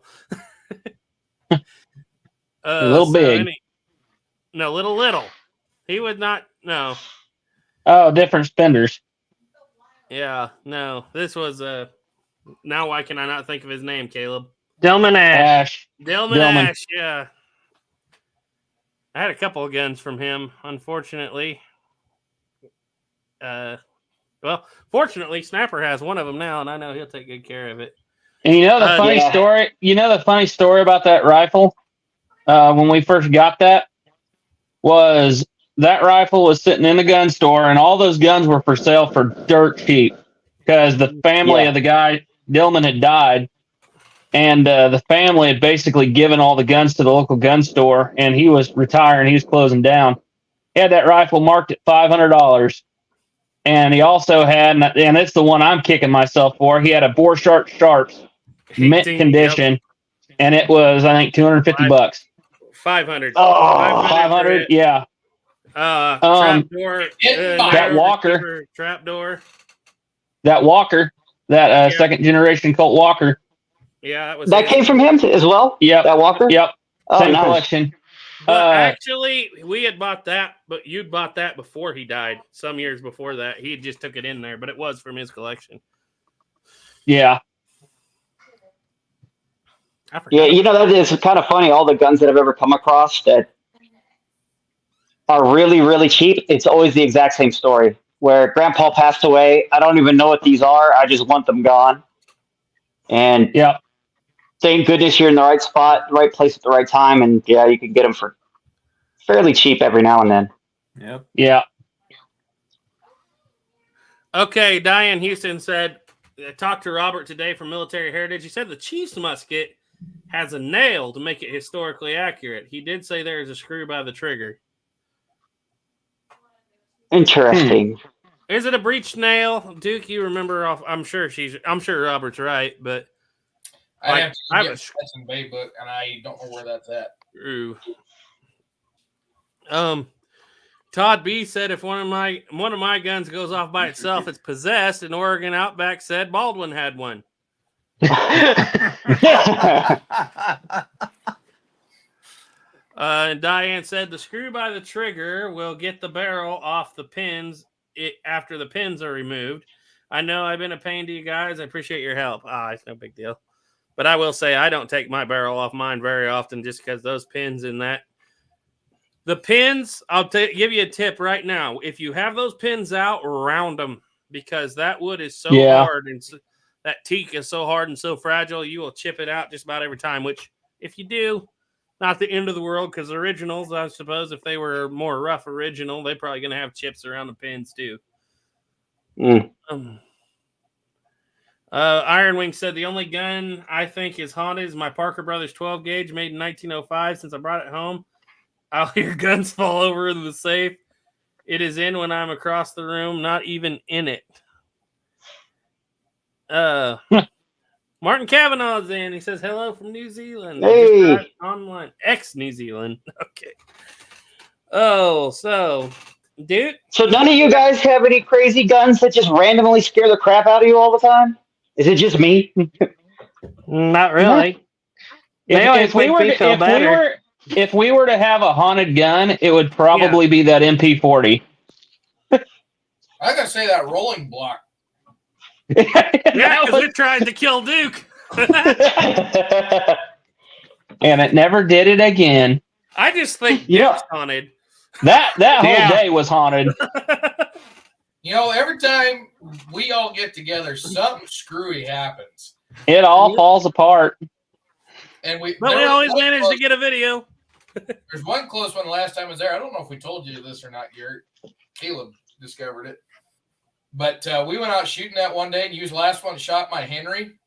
A little big. No, little. He would not. No. Oh, different spenders. Yeah, no. This was now why can I not think of his name, Caleb? Dillman Ash. Dillman Ash, yeah. I had a couple of guns from him, unfortunately. Well, fortunately, Snapper has one of them now, and I know he'll take good care of it. And you know the funny story? You know the funny story about that rifle? When we first got that was that rifle was sitting in the gun store, and all those guns were for sale for dirt cheap because the family of the guy Dillman had died, and the family had basically given all the guns to the local gun store, and he was retiring, he was closing down. He had that rifle marked at $500, and he also had, and it's the one I'm kicking myself for. He had a Bore Sharps mint condition, and it was I think $250. 500. Oh, 500, yeah. Trapdoor. That Walker. Trapdoor. That Walker. That second generation Colt Walker. Yeah, that came from him as well. Yep. That Walker. Yep. Oh, Same nice. collection. Well, actually, we had bought that, but you'd bought that before he died. Some years before that, he just took it in there, but it was from his collection. Yeah. Yeah, you know, that is kind of funny. All the guns that I've ever come across that are really, really cheap, it's always the exact same story. Where Grandpa passed away, I don't even know what these are. I just want them gone. And thank goodness you're in the right spot, the right place at the right time. And yeah, you can get them for fairly cheap every now and then. Yep. Yeah. Okay, Diane Houston said, I talked to Robert today from Military Heritage. He said the Chief's musket has a nail to make it historically accurate. He did say there is a screw by the trigger. Interesting. Is it a breech nail, Duke? You remember off? I'm sure Robert's right, but I have to get Stetson Bay book, and I don't know where that's at. True. Todd B said if one of my guns goes off by itself, it's possessed. And Oregon Outback said Baldwin had one. And Diane said the screw by the trigger will get the barrel off the pins after the pins are removed. I know I've been a pain to you guys. I appreciate your help. It's no big deal. But I will say I don't take my barrel off mine very often just because those pins in that. The pins, I'll give you a tip right now. If you have those pins out, round them because that wood is so hard and that teak is so hard and so fragile, you will chip it out just about every time, which if you do, not the end of the world because originals, I suppose, if they were more rough original, they're probably going to have chips around the pins too. Iron Wing said the only gun I think is haunted is my Parker Brothers 12 gauge made in 1905. Since I brought it home, I'll hear guns fall over in the safe. It is in when I'm across the room, not even in it. Martin Cavanaugh's in. He says hello from New Zealand. Hey. Online. Ex-New Zealand. Okay. Oh, so, dude. So none of you guys have any crazy guns that just randomly scare the crap out of you all the time? Is it just me? Not really. If we were to have a haunted gun, it would probably be that MP40. I gotta say that rolling block. Yeah, because it tried to kill Duke. And it never did it again. I just think Duke's haunted. That whole day was haunted. You know, every time we all get together, something screwy happens. It all falls apart. And we always manage to get a video. There's one close one the last time I was there. I don't know if we told you this or not, Garrett. Caleb discovered it. But we went out shooting that one day and used the last one shot my Henry.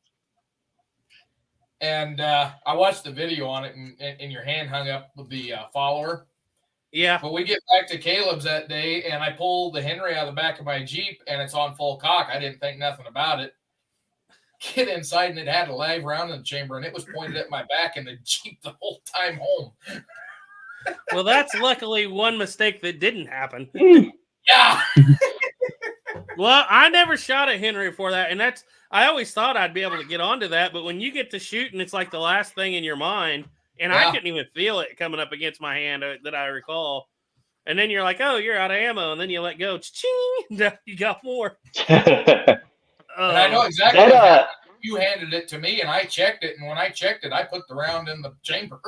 And I watched the video on it, and your hand hung up with the follower. Yeah. But we get back to Caleb's that day, and I pull the Henry out of the back of my Jeep, and it's on full cock. I didn't think nothing about it. Get inside, and it had a live round in the chamber, and it was pointed at my back in the Jeep the whole time home. Well, that's luckily one mistake that didn't happen. Yeah. Well, I never shot at Henry before that, and I always thought I'd be able to get onto that, but when you get to shooting, it's like the last thing in your mind, and I couldn't even feel it coming up against my hand that I recall. And then you're like, oh, you're out of ammo, and then you let go. Ching! You got more. And I know exactly what happened. You handed it to me, and I checked it, and when I checked it, I put the round in the chamber.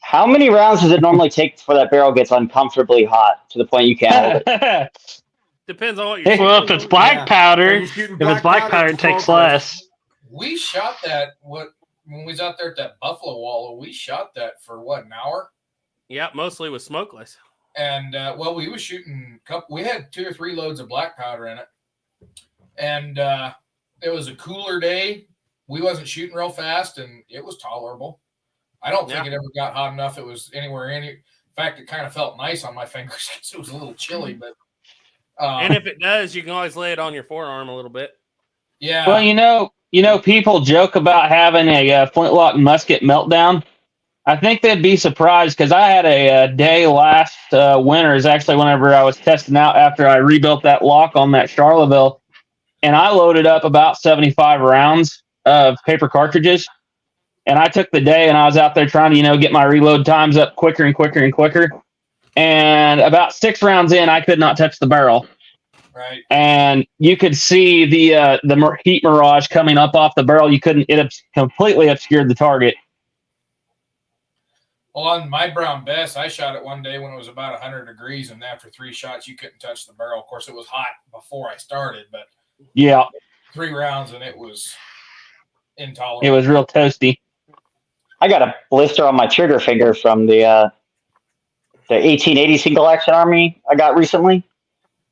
How many rounds does it normally take before that barrel gets uncomfortably hot to the point you can't hold it? Depends on what you're shooting. Well, if it's black powder, it takes less. We shot that when we was out there at that buffalo wallow. We shot that for what, an hour? Yeah, mostly with smokeless. And well, we was shooting. We had 2 or 3 loads of black powder in it, and it was a cooler day. We wasn't shooting real fast, and it was tolerable. I don't think it ever got hot enough. It was anywhere in it. In fact, it kind of felt nice on my fingers because it was a little chilly. But and if it does, you can always lay it on your forearm a little bit. Yeah. Well, you know, people joke about having a Flintlock musket meltdown. I think they'd be surprised because I had a day last winter is actually whenever I was testing out after I rebuilt that lock on that Charleville, and I loaded up about 75 rounds of paper cartridges. And I took the day and I was out there trying to, get my reload times up quicker and quicker and quicker. And about 6 rounds in, I could not touch the barrel. Right. And you could see the heat mirage coming up off the barrel. It completely obscured the target. Well, on my brown bess, I shot it one day when it was about 100 degrees. And after 3 shots, you couldn't touch the barrel. Of course, it was hot before I started, but yeah, 3 rounds and it was intolerable. It was real toasty. I got a blister on my trigger finger from the 1880 single action army I got recently.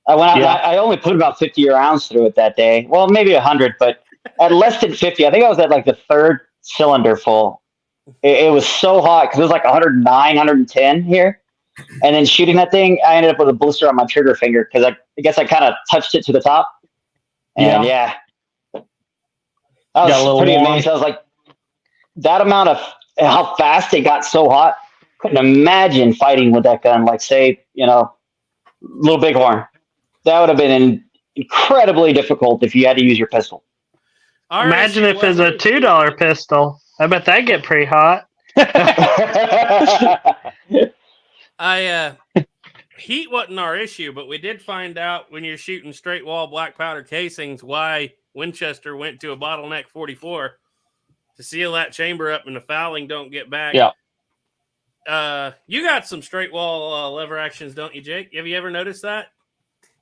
I went out. I only put about 50 rounds through it that day. Well, maybe 100, but at less than 50. I think I was at like the 3rd cylinder full. It was so hot because it was like 109, 110 here. And then shooting that thing, I ended up with a blister on my trigger finger because I guess I kind of touched it to the top. And yeah. That was pretty amazing. I was like, that amount of how fast it got so hot, couldn't imagine fighting with that gun. Like, say, Little Bighorn. That would have been incredibly difficult if you had to use your pistol. Imagine if it's a $2 pistol. I bet that'd get pretty hot. Heat wasn't our issue, but we did find out when you're shooting straight wall black powder casings why Winchester went to a bottleneck 44 to seal that chamber up and the fouling don't get back. Yeah. You got some straight wall lever actions, don't you, Jake? Have you ever noticed that?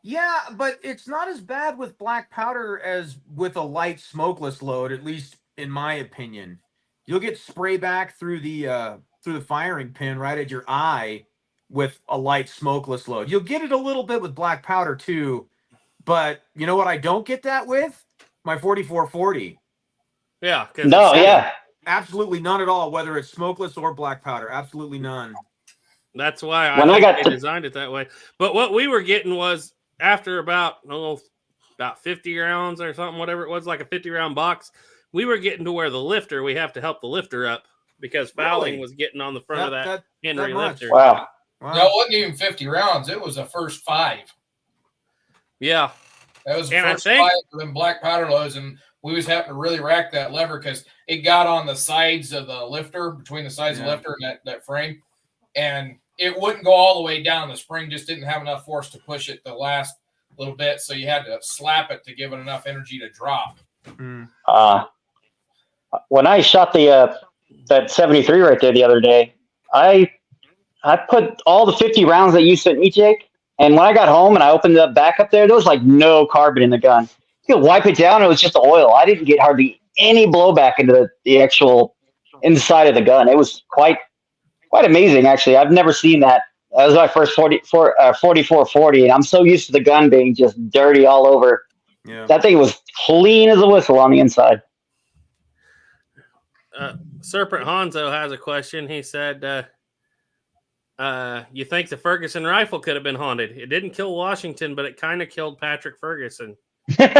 Yeah, but it's not as bad with black powder as with a light smokeless load, at least in my opinion. You'll get spray back through the firing pin right at your eye with a light smokeless load. You'll get it a little bit with black powder too, but you know what I don't get that with? My 4440. Yeah. No, yeah. Absolutely none at all, whether it's smokeless or black powder. Absolutely none. That's why I think they designed it that way. But what we were getting was after about 50 rounds or something, whatever it was, like a 50-round box, we were getting to where the lifter, we have to help the lifter up because fouling was getting on the front of that Henry lifter. Wow. No, it wasn't even 50 rounds. It was the first 5. Yeah. That was the first 5 of them black powder loads, and we was having to really rack that lever because it got on the sides of the lifter, between the sides of the lifter and that frame, and it wouldn't go all the way down. The spring just didn't have enough force to push it the last little bit, so you had to slap it to give it enough energy to drop. When I shot that 73 right there the other day, I put all the 50 rounds that you sent me, Jake, and when I got home and I opened the back up there was like no carbon in the gun. You could wipe it down, it was just oil. I didn't get hardly any blowback into the actual inside of the gun. It was quite amazing, actually. I've never seen that. That was my first 4440, and I'm so used to the gun being just dirty all over. Yeah. That thing was clean as a whistle on the inside. Serpent Hanzo has a question. He said, you think the Ferguson rifle could have been haunted? It didn't kill Washington, but it kind of killed Patrick Ferguson. It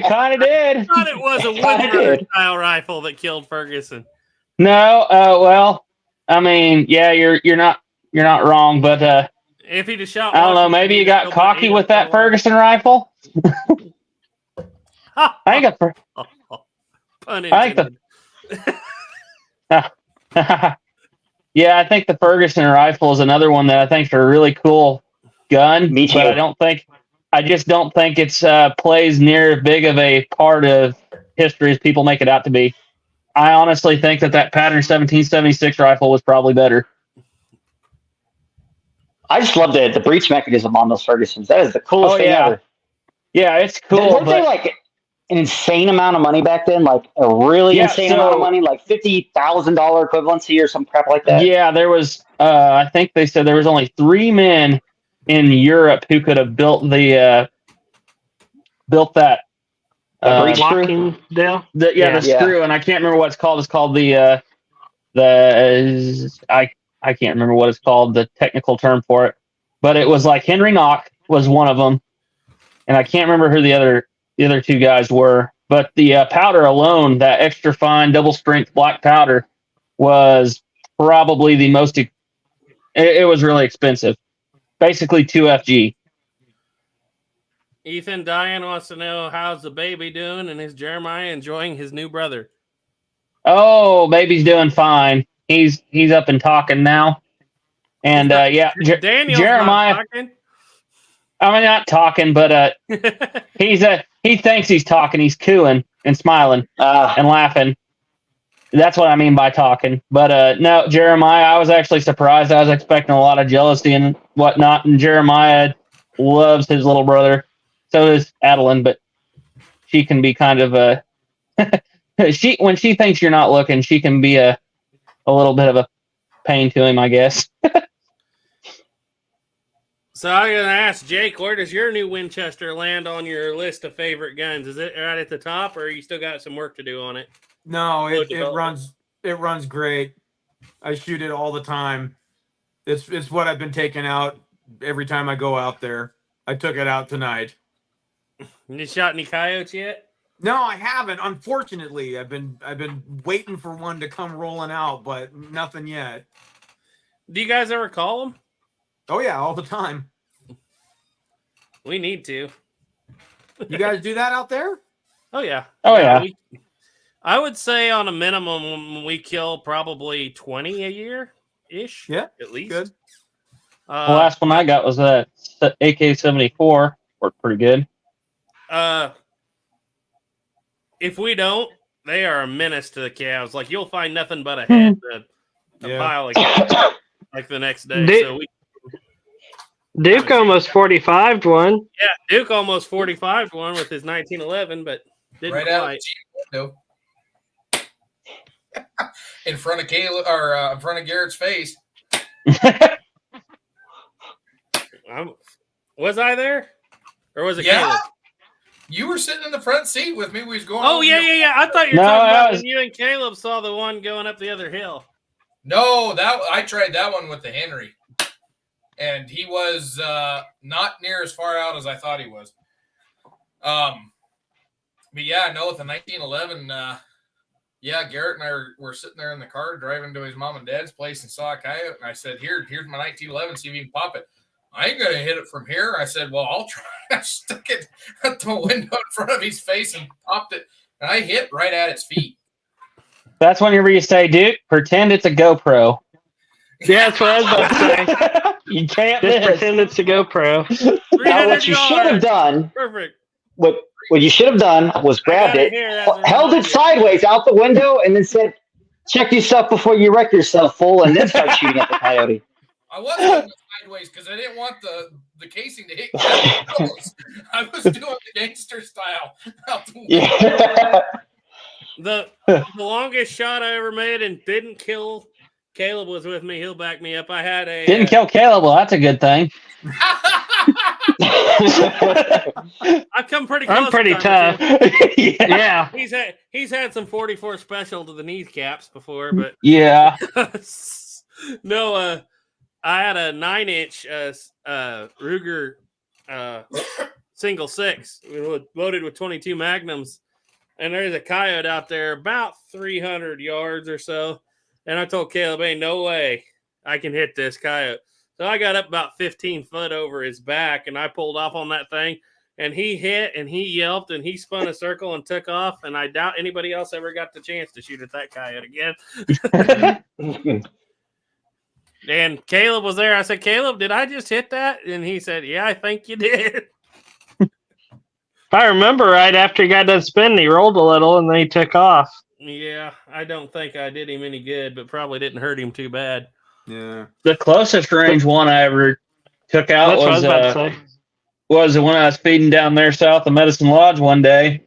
kind of did. I thought it was a Woodford style rifle that killed Ferguson. No, well, I mean, yeah, you're not wrong, but If he'd have shot, I don't know. Maybe you got cocky with that Ferguson rifle. I think Pun I think intended. yeah, I think the Ferguson rifle is another one that I think is a really cool gun. Me too. But I just don't think it's plays near as big of a part of history as people make it out to be. I honestly think that pattern 1776 rifle was probably better. I just love the breech mechanism on those Fergusons. That is the coolest thing ever. Yeah, it's cool. Weren't they like an insane amount of money back then? Like a really insane amount of money, like $50,000 equivalency or some crap like that? Yeah, there was. I think they said there was only 3 men in Europe who could have built that. breech screw? Locking down. The screw, and I can't remember what it's called. It's called I can't remember what it's called, the technical term for it. But it was like Henry Knock was one of them, and I can't remember who the other 2 guys were. But the powder alone, that extra fine double strength black powder, was probably the most. It was really expensive, basically 2 FG. Ethan Diane wants to know how's the baby doing and is Jeremiah enjoying his new brother? Oh, baby's doing fine. He's up and talking now, and Daniel's Jeremiah. not talking. I mean, not talking, but he thinks he's talking. He's cooing and smiling and laughing. That's what I mean by talking. But no, Jeremiah, I was actually surprised. I was expecting a lot of jealousy and whatnot, and Jeremiah loves his little brother. So does Adeline, but she can be kind of a when she thinks you're not looking, she can be a little bit of a pain to him, I guess. So I'm going to ask Jake, where does your new Winchester land on your list of favorite guns? Is it right at the top, or you still got some work to do on it? No, it runs great. I shoot it all the time. It's what I've been taking out every time I go out there. I took it out tonight. You shot any coyotes yet? No, I haven't. Unfortunately, I've been waiting for one to come rolling out, but nothing yet. Do you guys ever call them? Oh yeah, all the time. We need to. You guys do that out there? Oh yeah. Oh yeah. I would say on a minimum we kill probably 20 a year ish. Yeah, at least. Good. The last one I got was that AK-74. Worked pretty good. If we don't, they are a menace to the calves. Like you'll find nothing but a head to pile of calves, like the next day. Duke almost 45'd one. Yeah, Duke almost 45'd one with his 1911, but didn't right quite. Out in front of Caleb or in front of Garrett's face. Was I there, or was it Caleb? You were sitting in the front seat with me. We was going. Oh yeah. I thought you were talking about when you and Caleb saw the one going up the other hill. No, I tried that one with the Henry. And he was not near as far out as I thought he was. But yeah, no, with the 1911, Garrett and I were sitting there in the car driving to his mom and dad's place and saw a coyote. And I said, here's my 1911, see if you can pop it. I ain't going to hit it from here. I said, well, I'll try. I stuck it at the window in front of his face and popped it. And I hit right at its feet. That's whenever you say, Duke, pretend it's a GoPro. Yeah, that's what I was about to say. You can't just pretend it's a GoPro. Now, what you should have done, perfect. What you should have done was grabbed it, held it sideways out the window, and then said, "Check yourself before you wreck yourself, fool," and then start shooting at the coyote. I was holding it sideways because I didn't want the casing to hit. I was doing the gangster style. The longest shot I ever made and didn't kill. Caleb was with me. He'll back me up. I had a didn't kill Caleb. Well, that's a good thing. I've come pretty close. I'm pretty tough. Yeah. He's had some 44 special to the kneecaps before, but yeah. No, I had a 9-inch Ruger single 6 loaded with 22 Magnums, and there's a coyote out there about 300 yards or so. And I told Caleb, ain't no way I can hit this coyote. So I got up about 15 foot over his back, and I pulled off on that thing. And he hit, and he yelped, and he spun a circle and took off. And I doubt anybody else ever got the chance to shoot at that coyote again. And Caleb was there. I said, Caleb, did I just hit that? And he said, yeah, I think you did. If I remember right, after he got done spinning, he rolled a little and then he took off. Yeah, I don't think I did him any good, but probably didn't hurt him too bad. Yeah. The closest range one I ever took out That's what I was about to say. was when I was feeding down there south of Medicine Lodge one day.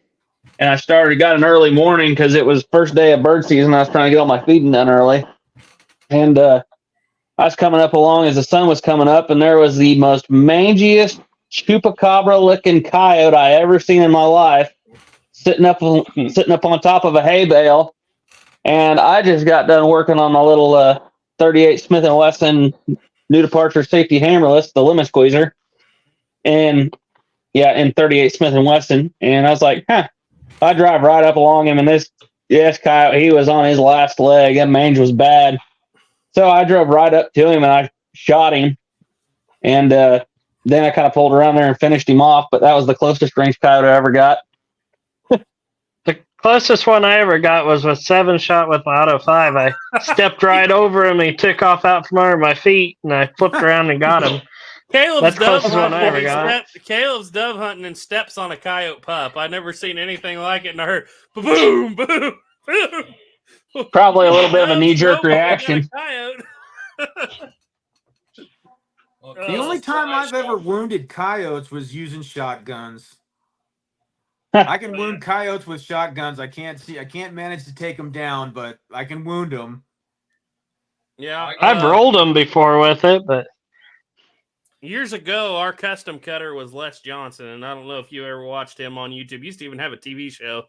And I got an early morning because it was first day of bird season. I was trying to get all my feeding done early. And I was coming up along as the sun was coming up, and there was the most mangiest chupacabra-looking coyote I ever seen in my life sitting up on top of a hay bale. And I just got done working on my little 38 Smith & Wesson new departure safety hammerless, the limit squeezer. And yeah, in 38 Smith & Wesson. And I was like, I drive right up along him, and this coyote, he was on his last leg. That mange was bad. So I drove right up to him, and I shot him. And then I kind of pulled around there and finished him off. But that was the closest range coyote I ever got. The closest one I ever got was with 7-shot with my Auto 5. I stepped right over him. He took off out from under my feet, and I flipped around and got him. Caleb's dove hunting. Caleb's dove hunting and steps on a coyote pup. I've never seen anything like it, and I heard boom, boom, boom. Probably a little bit of a knee-jerk reaction. The only time I've ever wounded coyotes was using shotguns. I can wound coyotes with shotguns. I can't manage to take them down, but I can wound them. Yeah, I've rolled them before with it, but years ago, our custom cutter was Les Johnson, and I don't know if you ever watched him on YouTube. He used to even have a TV show.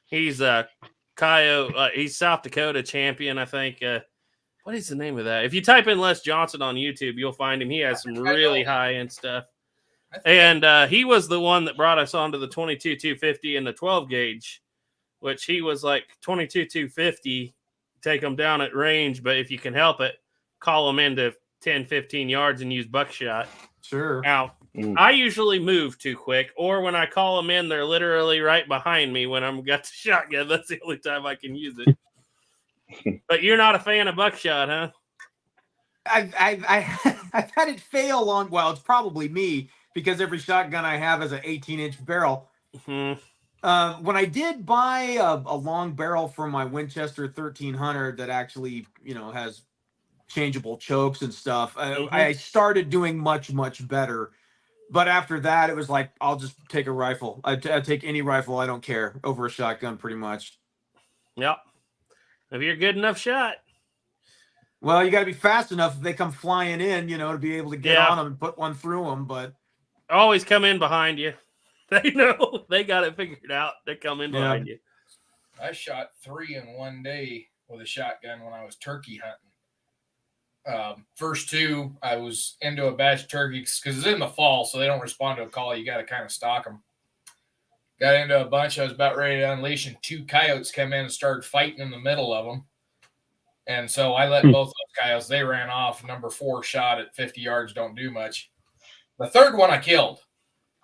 He's a coyote. He's South Dakota champion, I think. What is the name of that? If you type in Les Johnson on YouTube, you'll find him. He has some really high-end stuff. And he was the one that brought us onto the 22-250 and the 12-gauge, which he was like 22-250, take them down at range, but if you can help it, call them into 10, 15 yards and use buckshot. Sure. Now, I usually move too quick, or when I call them in, they're literally right behind me when I'm got the shotgun. That's the only time I can use it. But you're not a fan of buckshot, huh? I've had it fail on. Well, it's probably me because every shotgun I have is an 18-inch barrel. Mm-hmm. When I did buy a long barrel for my Winchester 1300 that actually, has changeable chokes and stuff, I started doing much better. But after that, it was like, I'll just take a rifle. I take any rifle, I don't care, over a shotgun pretty much. Yep. If you're a good enough shot. Well, you got to be fast enough if they come flying in, to be able to get on them and put one through them. But always come in behind you. They know. They got it figured out. They come in behind you. I shot 3 in one day with a shotgun when I was turkey hunting. First 2, I was into a batch of turkeys because it's in the fall, so they don't respond to a call. You got to kind of stalk them. Got into a bunch. I was about ready to unleash, and 2 coyotes come in and started fighting in the middle of them. And so I let both those coyotes, they ran off. Number 4 shot at 50 yards, don't do much. The third one I killed.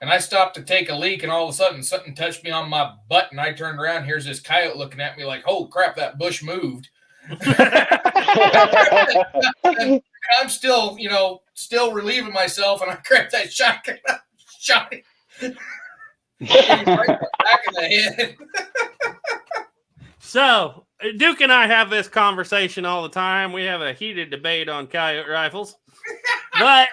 And I stopped to take a leak, and all of a sudden something touched me on my butt, and I turned around. Here's this coyote looking at me like, oh, crap, that bush moved. I'm still, still relieving myself, and I grabbed that shotgun and shot him. Right back in the head. So, Duke and I have this conversation all the time. We have a heated debate on coyote rifles. But,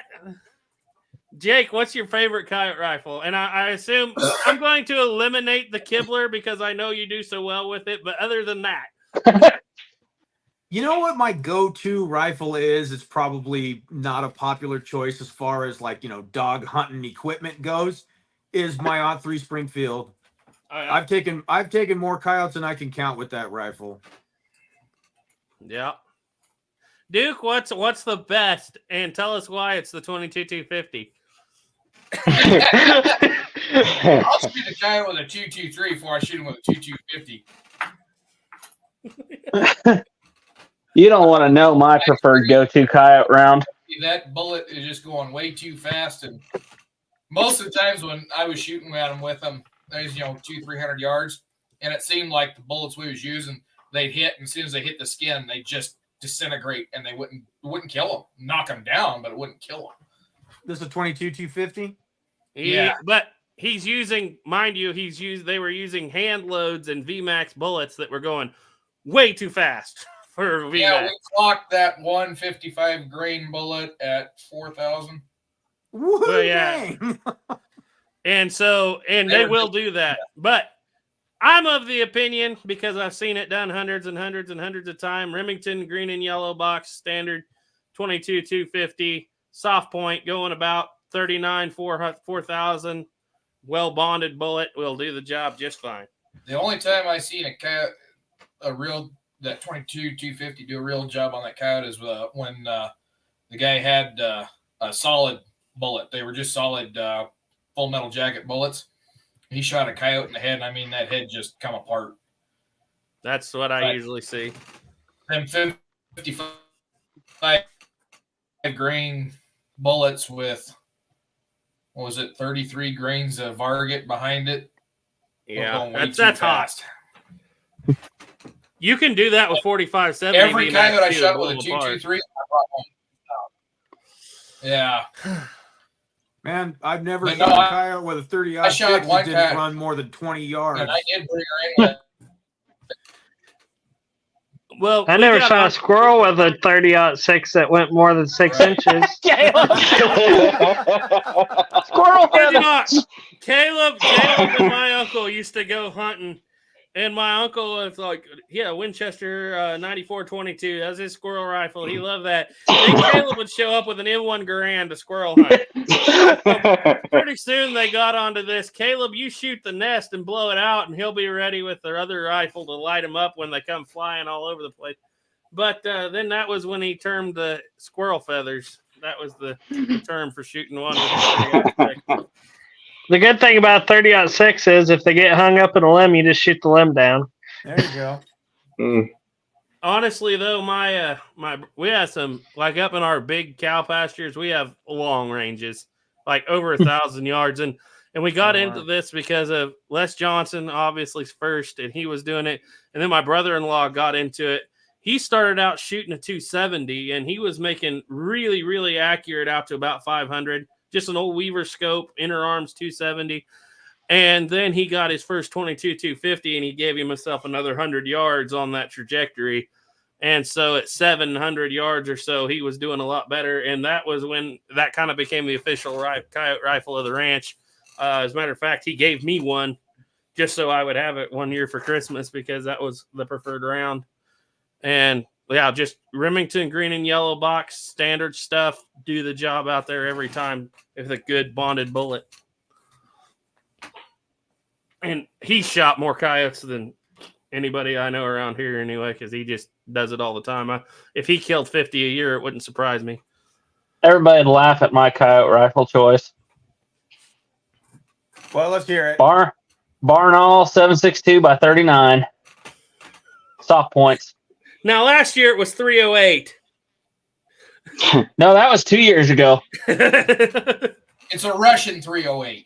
Jake, what's your favorite coyote rifle? And I assume I'm going to eliminate the Kibler because I know you do so well with it. But other than that. You know what my go-to rifle is? It's probably not a popular choice as far as dog hunting equipment goes. Is my Aught 3 Springfield. I've taken more coyotes than I can count with that rifle. Yeah. Duke, what's the best? And tell us why it's the 22-250. I'll shoot a coyote with a 223 before I shoot him with a 225. 250. You don't want to know my preferred go-to coyote round. That bullet is just going way too fast, and most of the times when I was shooting at them with them, there's 200-300 yards, and it seemed like the bullets we was using, they'd hit, and as soon as they hit the skin, they just disintegrate, and they wouldn't kill them, knock them down, but it wouldn't kill them. This is a 22-250. Yeah. But he's using, mind you, they were using hand loads and VMAX bullets that were going way too fast for VMAX. Yeah, we clocked that 155 grain bullet at 4,000. Well, yeah. And they will do that. But I'm of the opinion, because I've seen it done hundreds and hundreds and hundreds of times, Remington green and yellow box standard 22-250 soft point going about 4,000 well bonded bullet will do the job just fine. The only time I seen that 22-250 do a real job on that coyote is when the guy had a solid bullet. They were just solid full metal jacket bullets. He shot a coyote in the head, and I mean that head just come apart. That's what I usually see. Them 55 grain bullets with, what was it, 33 grains of varget behind it. Yeah, that's hot. You can do that with 45-70. Every coyote I shot with a 223, I brought home. Yeah. Man, I've never But shot no, a coyote with a 30 I shot one didn't coyote. run more than 20 yards. And I did bring her in with Well, I never shot a squirrel with a 30-06 that went more than 6 inches. Squirrel Caleb and my uncle used to go hunting, and my uncle was like, Winchester 94-22. That was his squirrel rifle. He loved that. And Caleb would show up with an M1 Garand to squirrel hunt. Pretty soon they got onto this. Caleb, you shoot the nest and blow it out, and he'll be ready with their other rifle to light them up when they come flying all over the place. But then that was when he termed the squirrel feathers. That was the term for shooting one with a The good thing about 30-06 is if they get hung up in a limb, you just shoot the limb down. There you go. Honestly, though, we have some, like up in our big cow pastures, we have long ranges, like over 1,000 yards. And we got into this because of Les Johnson, obviously first, and he was doing it. And then my brother-in-law got into it. He started out shooting a 270, and he was making really, really accurate out to about 500. Just an old Weaver scope, inner arms 270. And then he got his first 22-250, and he gave himself another 100 yards on that trajectory. And so at 700 yards or so, he was doing a lot better. And that was when that kind of became the official coyote rifle of the ranch. As a matter of fact, he gave me one just so I would have it one year for Christmas because that was the preferred round. And yeah, just Remington green and yellow box, standard stuff, do the job out there every time with a good bonded bullet. And he shot more coyotes than anybody I know around here anyway, because he just does it all the time. If he killed 50 a year, it wouldn't surprise me. Everybody'd laugh at my coyote rifle choice. Well, let's hear it. Barnall 7.62 by 39. Soft points. Now, last year it was 308. No, that was 2 years ago. It's a Russian 308.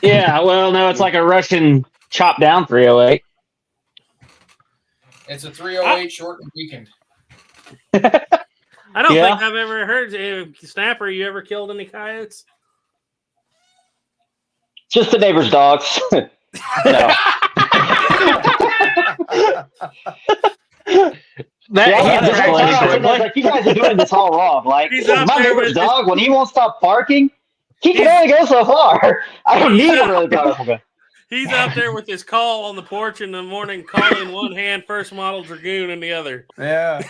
Yeah, well, no, it's like a Russian chopped down 308. It's a 308 short and weakened. I don't think I've ever heard, Snapper, you ever killed any coyotes? Just the neighbor's dogs. No. Like, you guys are doing this all wrong. Like, my neighbor's dog, when he won't stop barking, he can only go so far. I don't need a really powerful gun. He's out there with his call on the porch in the morning, calling one hand, first model Dragoon in the other. Yeah.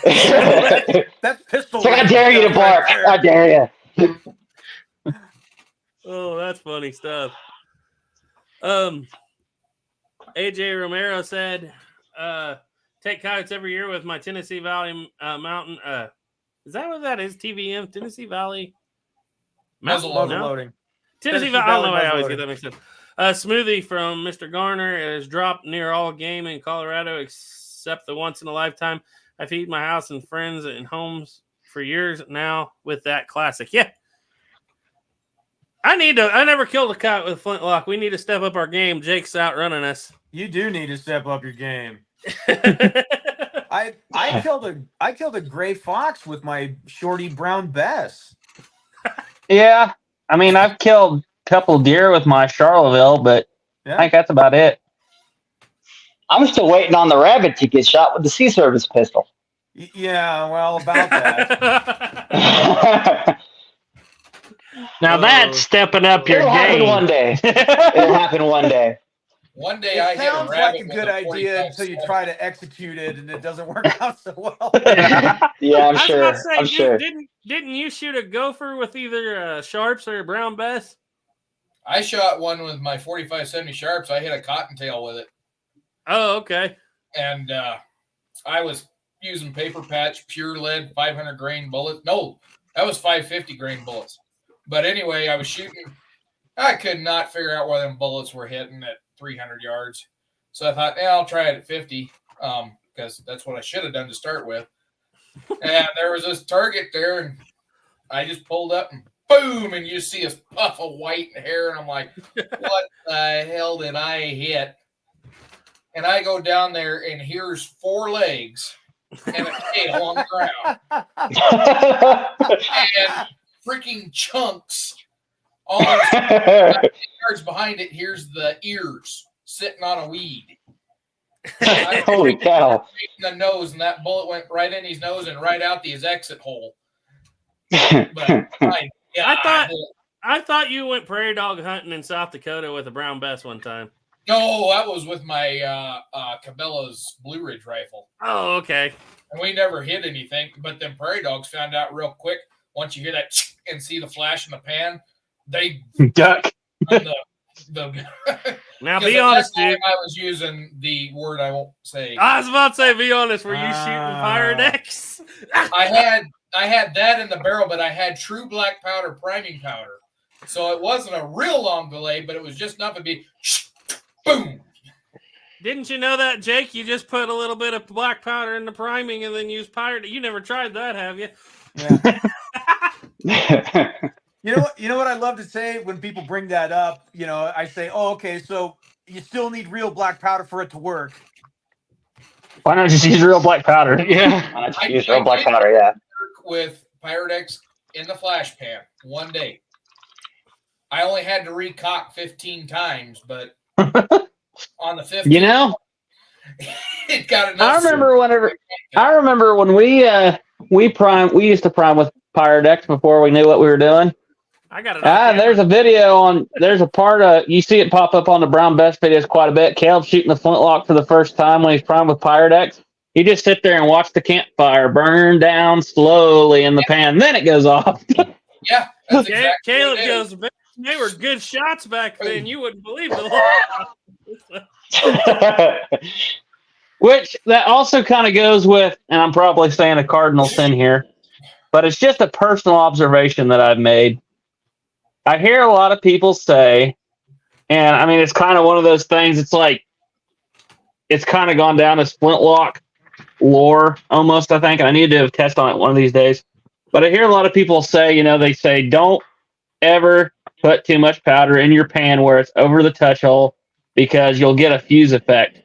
That's pistol. So I dare you to bark. I dare you. Oh, that's funny stuff. AJ Romero said, take coyotes every year with my Tennessee Valley Mountain. Is that what that is? TVM? Tennessee Valley? Muzzle loading. Tennessee Valley. I don't know why I always get that mixed up. A smoothie from Mr. Garner is dropped near all game in Colorado, except the once in a lifetime. I feed my house and friends and homes for years now with that classic. Yeah. I never killed a coyote with a flintlock. We need to step up our game. Jake's outrunning us. You do need to step up your game. I killed a gray fox with my shorty brown Bess. Yeah, I mean, I've killed a couple deer with my Charleville, but I think that's about it. I'm still waiting on the rabbit to get shot with the Sea Service pistol. Yeah, well, about that. Now that's stepping up your It'll happen game. one day. It'll happen one day. One day It I hit a sounds rabbit like a with good a idea 45 until you Smith. try to execute it and it doesn't work out so well. Yeah, I'm I was sure. about to say, I'm sure. Didn't you shoot a gopher with either Sharps or a brown Bess? I shot one with my 45-70 Sharps. I hit a cottontail with it. Oh, okay. And I was using paper patch, pure lead, 500 grain bullets. No, that was 550 grain bullets. But anyway, I was shooting. I could not figure out where them bullets were hitting at 300 yards. So I thought, I'll try it at 50 because that's what I should have done to start with. And there was this target there, and I just pulled up and boom, and you see a puff of white hair, and I'm like, what the hell did I hit? And I go down there, and here's 4 legs and a tail on the ground. And freaking chunks. Almost yards behind it, here's the ears sitting on a weed. Holy cow. The nose, and that bullet went right in his nose and right out his exit hole. But I thought you went prairie dog hunting in South Dakota with a brown Bess one time. No, that was with my Cabela's Blue Ridge rifle. Oh, okay. And we never hit anything, but them prairie dogs found out real quick. Once you hear that and see the flash in the pan, they duck. Now be honest, dude. I was using the word I won't say. I was about to say, be honest. Were you shooting Pyrex? I had that in the barrel, but I had true black powder priming powder, so it wasn't a real long delay, but it was just enough to be boom. Didn't you know that, Jake? You just put a little bit of black powder in the priming and then use pirate. You never tried that, have you? Yeah. You know what I love to say when people bring that up? You know, I say, oh, okay, so you still need real black powder for it to work. Why not just use real black powder? Yeah. Why not just use real black powder, yeah. With Pyrex in the flash pan one day. I only had to recock 15 times, but on the 15th, You know, it got enough. I remember when we used to prime with Pyrex before we knew what we were doing. I got it. There's a video there's a part of, you see it pop up on the Brown Best videos quite a bit. Caleb shooting the Flintlock for the first time when he's primed with Pyrex. You just sit there and watch the campfire burn down slowly in the pan, then it goes off. Yeah, that's exactly Caleb what it is. goes, they were good shots back then. You wouldn't believe the Which that also kind of goes with, and I'm probably saying a cardinal sin here, but it's just a personal observation that I've made. I hear a lot of people say, and I mean, it's kind of one of those things, it's like, it's kind of gone down as Flintlock lore almost, I think. And I need to do a test on it one of these days. But I hear a lot of people say, they say, don't ever put too much powder in your pan where it's over the touch hole because you'll get a fuse effect.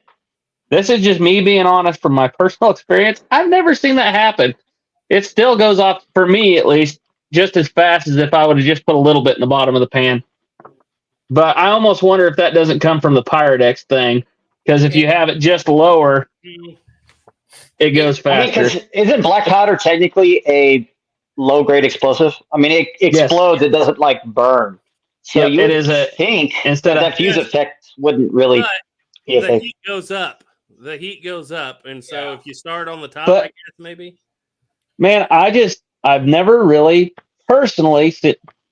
This is just me being honest from my personal experience. I've never seen that happen. It still goes off, for me at least, just as fast as if I would have just put a little bit in the bottom of the pan. But I almost wonder if that doesn't come from the Pyrex thing, because if you have it just lower, it goes faster. I mean, isn't black powder technically a low-grade explosive? I mean, it explodes. Yes. It doesn't, burn. So you think instead that fuse effect wouldn't really be the heat goes up. The heat goes up. And so if you start on the top, I guess, maybe. Man, I've never really personally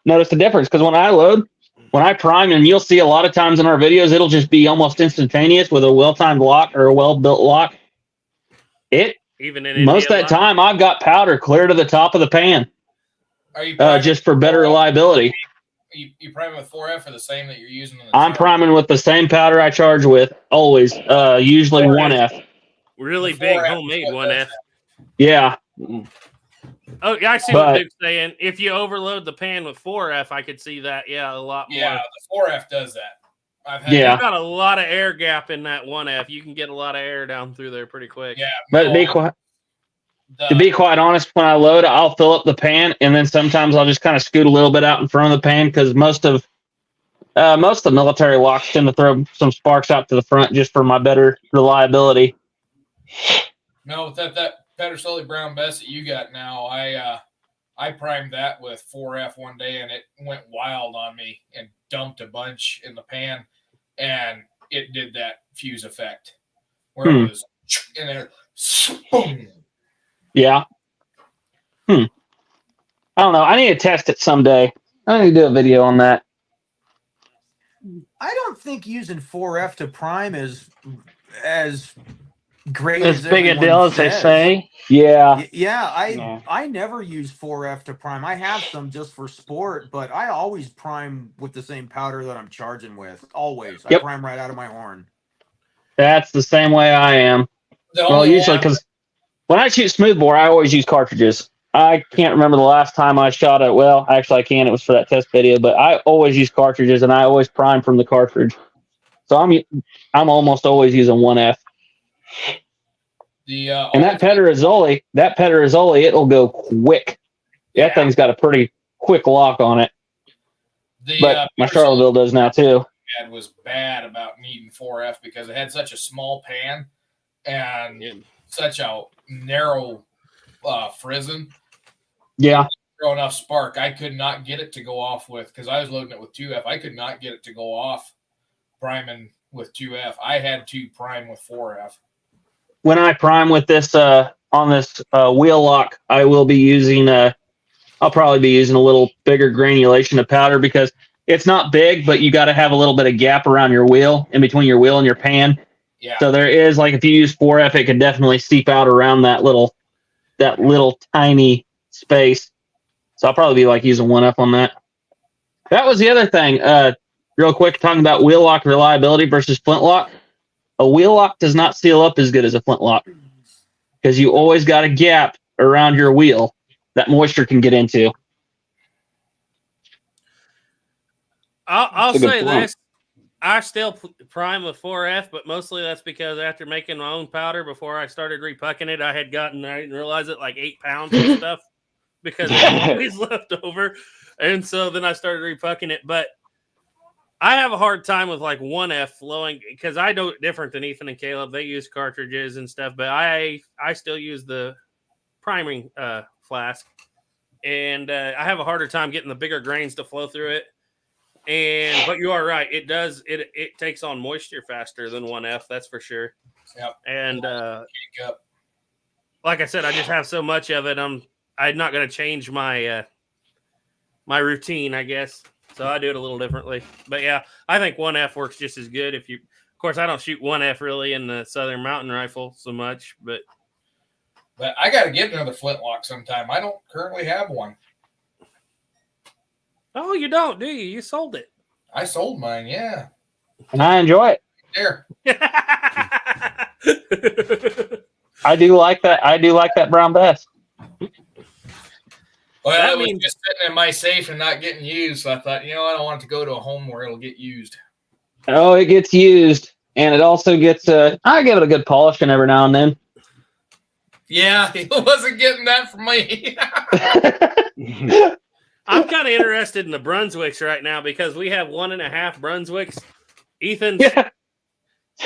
noticed a difference, because when I prime, and you'll see a lot of times in our videos, it'll just be almost instantaneous with a well-timed lock or a well-built lock. Most of that time, I've got powder clear to the top of the pan, Are you just for better reliability. You prime with 4F or the same that you're using in the I'm charge? priming with the same powder I charge with always. Usually 1F. Really The big 4F is homemade what does 1F. Yeah. Oh, yeah, I see But- what Duke's saying. If you overload the pan with 4F, I could see that. Yeah, a lot more. Yeah, the 4F does that. I've had Yeah. You've got a lot of air gap in that 1F. You can get a lot of air down through there pretty quick. Yeah, But no, to be quite honest, when I load, I'll fill up the pan, and then sometimes I'll just kind of scoot a little bit out in front of the pan because most of the military locks tend to throw some sparks out to the front just for my better reliability. no, with that Pedersoli Brown Bess that you got now, I primed that with 4F one day and it went wild on me and dumped a bunch in the pan, and it did that fuse effect where it was in there. Boom. Yeah. I don't know. I need to test it someday. I need to do a video on that. I don't think using 4F to prime is as great As big a everyone deal as they says. say. Yeah. Yeah, I never use 4F to prime. I have some just for sport, but I always prime with the same powder that I'm charging with. Always. Yep. I prime right out of my horn. That's the same way I am. The Well, only usually one- because when I shoot smoothbore, I always use cartridges. I can't remember the last time I shot it. Well, actually, I can. It was for that test video, but I always use cartridges, and I always prime from the cartridge. So I'm almost always using 1F. And that Pedersoli, it'll go quick. That thing's got a pretty quick lock on it. But my Charlottesville does now too. Had was bad about needing 4F because it had such a small pan and such a narrow frizzen. Yeah. Throw enough spark. I could not get it to go off with, because I was loading it with 2F. I could not get it to go off priming with 2F. I had to prime with 4F. When I prime with this on this wheel lock, I will be using I'll probably be using a little bigger granulation of powder because it's not big, but you got to have a little bit of gap around your wheel, in between your wheel and your pan. Yeah. So there is, like, if you use 4F, it could definitely seep out around that little tiny space. So I'll probably be like using 1F on that. That was the other thing. Real quick, talking about wheel lock reliability versus Flintlock. A wheel lock does not seal up as good as a Flintlock because you always got a gap around your wheel that moisture can get into. I'll That's a good say point. this. I still prime with 4F, but mostly that's because after making my own powder before I started repucking it, I didn't realize it, like 8 pounds of stuff because it always left over. And so then I started repucking it. But I have a hard time with like 1F flowing because I do it different than Ethan and Caleb. They use cartridges and stuff, but I still use the priming flask. And I have a harder time getting the bigger grains to flow through it. But you are right. It does. It takes on moisture faster than 1F. That's for sure. Yep. And like I said, I just have so much of it. I'm not going to change my my routine, I guess. So I do it a little differently. But yeah, I think 1F works just as good. Of course, I don't shoot 1F really in the Southern Mountain Rifle so much, but I got to get another Flintlock sometime. I don't currently have one. Oh, you don't, do you? You sold it. I sold mine, yeah. And I enjoy it. There. I do like that. I do like that brown bass. Well, it was just sitting in my safe and not getting used. So I thought, I don't want it to go to a home where it'll get used. Oh, it gets used. And it also gets, I give it a good polishing every now and then. Yeah, he wasn't getting that from me. I'm kind of interested in the Brunswicks right now because we have 1.5 Brunswicks. Ethan,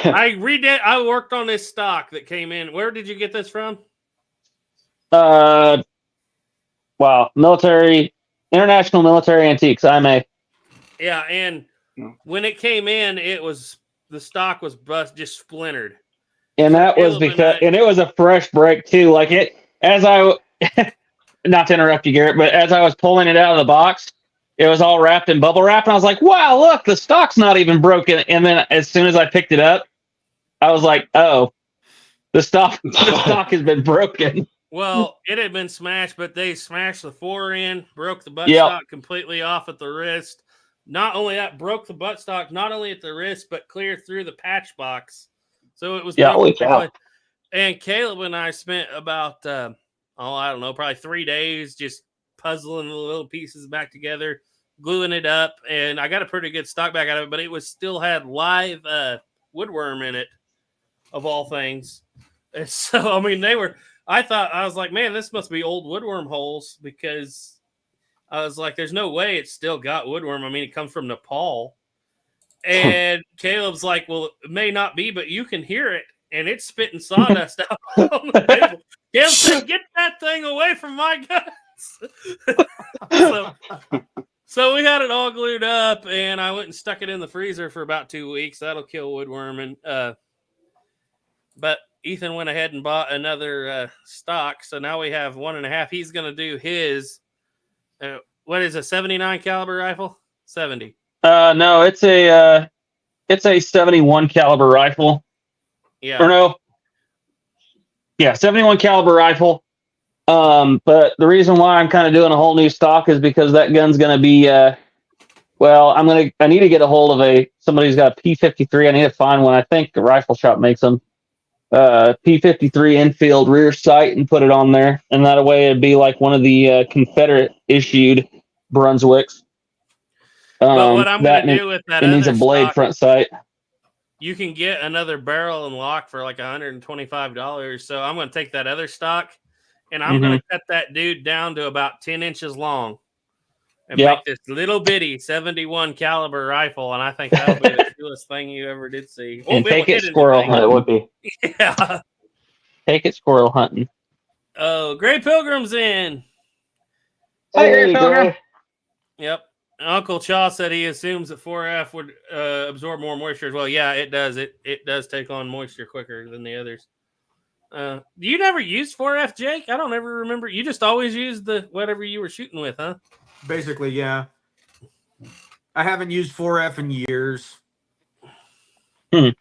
I worked on this stock that came in. Where did you get this from? Wow, International Military Antiques, IMA. Yeah, and when it came in, the stock was just splintered. And that was because, and it was a fresh break too. Like not to interrupt you, Garrett, but as I was pulling it out of the box, it was all wrapped in bubble wrap. And I was like, wow, look, the stock's not even broken. And then as soon as I picked it up, I was like, oh, the stock has been broken. Well, it had been smashed, but they smashed the fore end, broke the buttstock completely off at the wrist. Not only that, broke the buttstock, not only at the wrist, but clear through the patch box. So it was Yeah, holy broken. cow. And Caleb and I spent about, I don't know, probably 3 days just puzzling the little pieces back together, gluing it up. And I got a pretty good stock back out of it, but it was still had live woodworm in it, of all things. And so, I mean, I was like, man, this must be old woodworm holes, because I was like, there's no way it's still got woodworm. I mean, it comes from Nepal. And Caleb's like, well, it may not be, but you can hear it. And it's spitting sawdust out on the table. Caleb said, get that thing away from my guns. So we had it all glued up, and I went and stuck it in the freezer for about 2 weeks. That'll kill woodworm. And but Ethan went ahead and bought another stock. So now we have 1.5. He's going to do his, what is a 79 caliber rifle? 70. No, it's a 71 caliber rifle. Yeah. Or no. Yeah, 71 caliber rifle. But the reason why I'm kind of doing a whole new stock is because that gun's going to be, I need to get a hold of somebody who's got a P53. I need to find one. I think the rifle shop makes them. P53 infield rear sight and put it on there. And that way it'd be like one of the Confederate issued Brunswicks. But what I'm going to do with that, it needs a blade front sight. You can get another barrel and lock for like $125. So I'm going to take that other stock, and I'm going to cut that dude down to about 10 inches long and make this little bitty 71 caliber rifle. And I think that'll be the coolest thing you ever did see. And take it squirrel hunting. It would be. Yeah. Take it squirrel hunting. Oh, Gray Pilgrim's in. Hey, Gray Pilgrim. Yep. Uncle Chaw said he assumes that 4F would absorb more moisture as well. Yeah, it does. It does take on moisture quicker than the others. You never used 4F, Jake? I don't ever remember. You just always used the whatever you were shooting with, huh? Basically, yeah. I haven't used 4F in years. I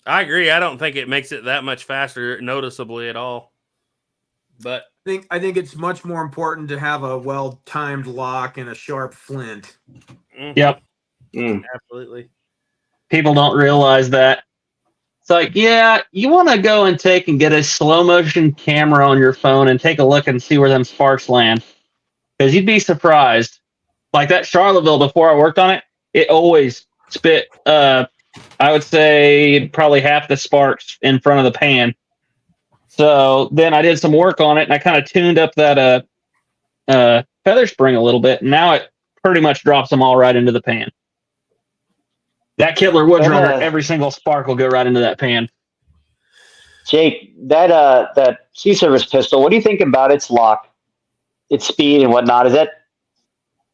agree. I don't think it makes it that much faster noticeably at all. But I think it's much more important to have a well-timed lock and a sharp flint. Yep. Absolutely. People don't realize that. It's like, yeah, you want to go and get a slow motion camera on your phone and take a look and see where them sparks land. Because you'd be surprised. Like that Charlottesville, before I worked on it, it always spit, I would say, probably half the sparks in front of the pan. So then I did some work on it, and I kind of tuned up that feather spring a little bit, and now it pretty much drops them all right into the pan. That Kittler Woods Runner, every single spark will go right into that pan. Jake, that Sea Service pistol, what do you think about its lock, its speed and whatnot? Is that,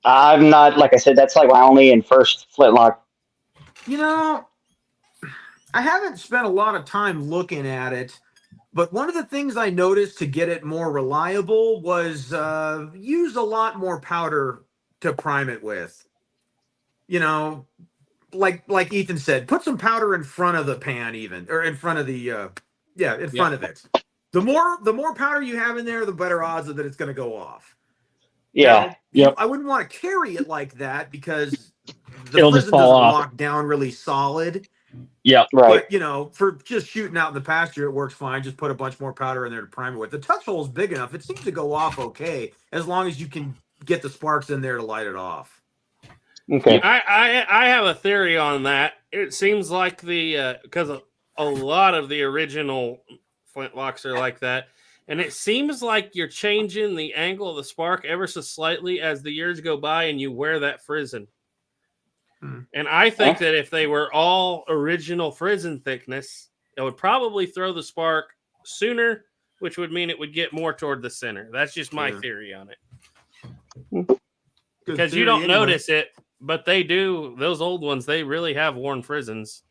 I'm not, like I said, that's like my only and first Flintlock. You know, I haven't spent a lot of time looking at it. But one of the things I noticed to get it more reliable was use a lot more powder to prime it with. You know, like Ethan said, put some powder in front of the pan, even, or in front of the front of it. The more powder you have in there, the better odds that it's going to go off. Yeah. Now, I wouldn't want to carry it like that because the It'll prison just fall doesn't off. lock down really solid. Yeah, right. But, for just shooting out in the pasture, it works fine. Just put a bunch more powder in there to prime it with. The touch hole is big enough. It seems to go off okay, as long as you can get the sparks in there to light it off. Okay. I have a theory on that. It seems like because a lot of the original Flintlocks are like that, and it seems like you're changing the angle of the spark ever so slightly as the years go by and you wear that frizzen. And I think that if they were all original frizzen thickness, it would probably throw the spark sooner, which would mean it would get more toward the center. That's just my theory on it. Because you don't notice it, but they do. Those old ones, they really have worn frizzens.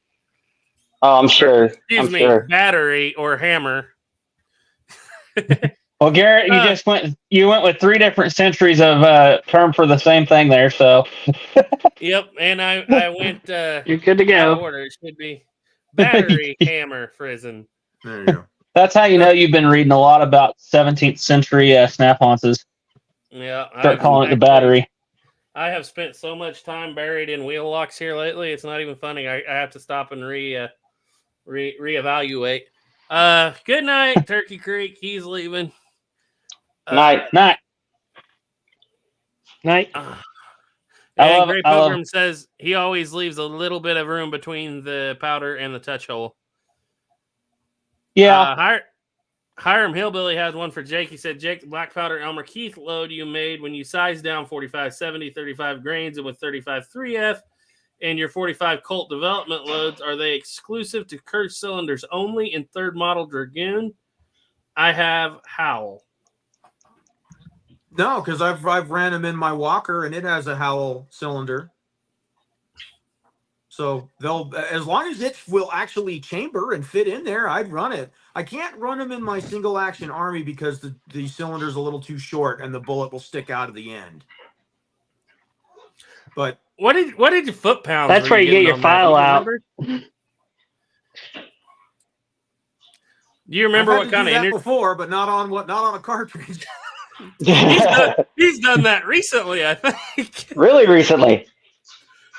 Oh, I'm sure. Excuse me, battery or hammer. Well, Garrett, you went with 3 different centuries of term for the same thing there. So, yep, and I went. You're good to go. Order. It should be battery, hammer, frizzen. There you go. That's how you know you've been reading a lot about 17th century snap-onces. Yeah, Start calling it the battery. I have spent so much time buried in wheel locks here lately. It's not even funny. I have to stop and reevaluate. Good night, Turkey Creek. He's leaving. Night. Night. Night. And Gray Pilgrim says he always leaves a little bit of room between the powder and the touch hole. Yeah. Hiram Hillbilly has one for Jake. He said, Jake, the black powder Elmer Keith load you made when you sized down 4570, 35 grains, and with 35 3F, and your 45 Colt development loads, are they exclusive to Kurz cylinders only in third model Dragoon? I have Howl. No, because I've ran them in my Walker and it has a Howl cylinder. So they'll, as long as it will actually chamber and fit in there, I'd run it. I can't run them in my single action Army because the cylinder's a little too short and the bullet will stick out of the end. But what did your foot pounds? That's where you get your file out. Do you remember what kind of energy before, but not on a cartridge. he's done that recently, I think. Really recently.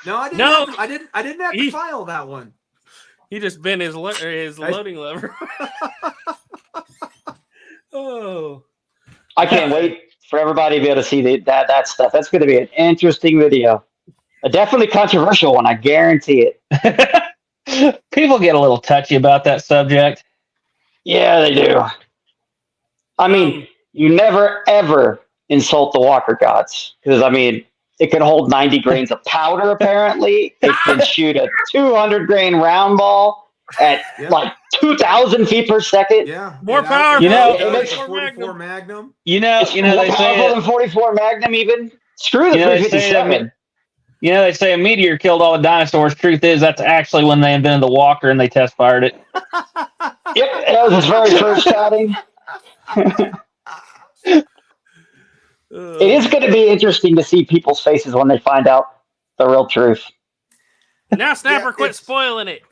No, I didn't. I didn't have to file that one. He just bent his loading lever. Oh, I can't wait for everybody to be able to see that stuff. That's going to be an interesting video. A definitely controversial one, I guarantee it. People get a little touchy about that subject. Yeah, they do. I mean, you never ever insult the Walker gods because I mean, it can hold 90 grains of powder. Apparently, it can shoot a 200 grain round ball at like 2,000 feet per second. Yeah, more powerful. You know, it makes 44 Magnum. You know, they say more than 44 Magnum. Even screw the 357. You know, they say a meteor killed all the dinosaurs. Truth is, that's actually when they invented the Walker and they test fired it. Yep, that was his very first shotting. It is going to be interesting to see people's faces when they find out the real truth. Now, Snapper, quit spoiling it.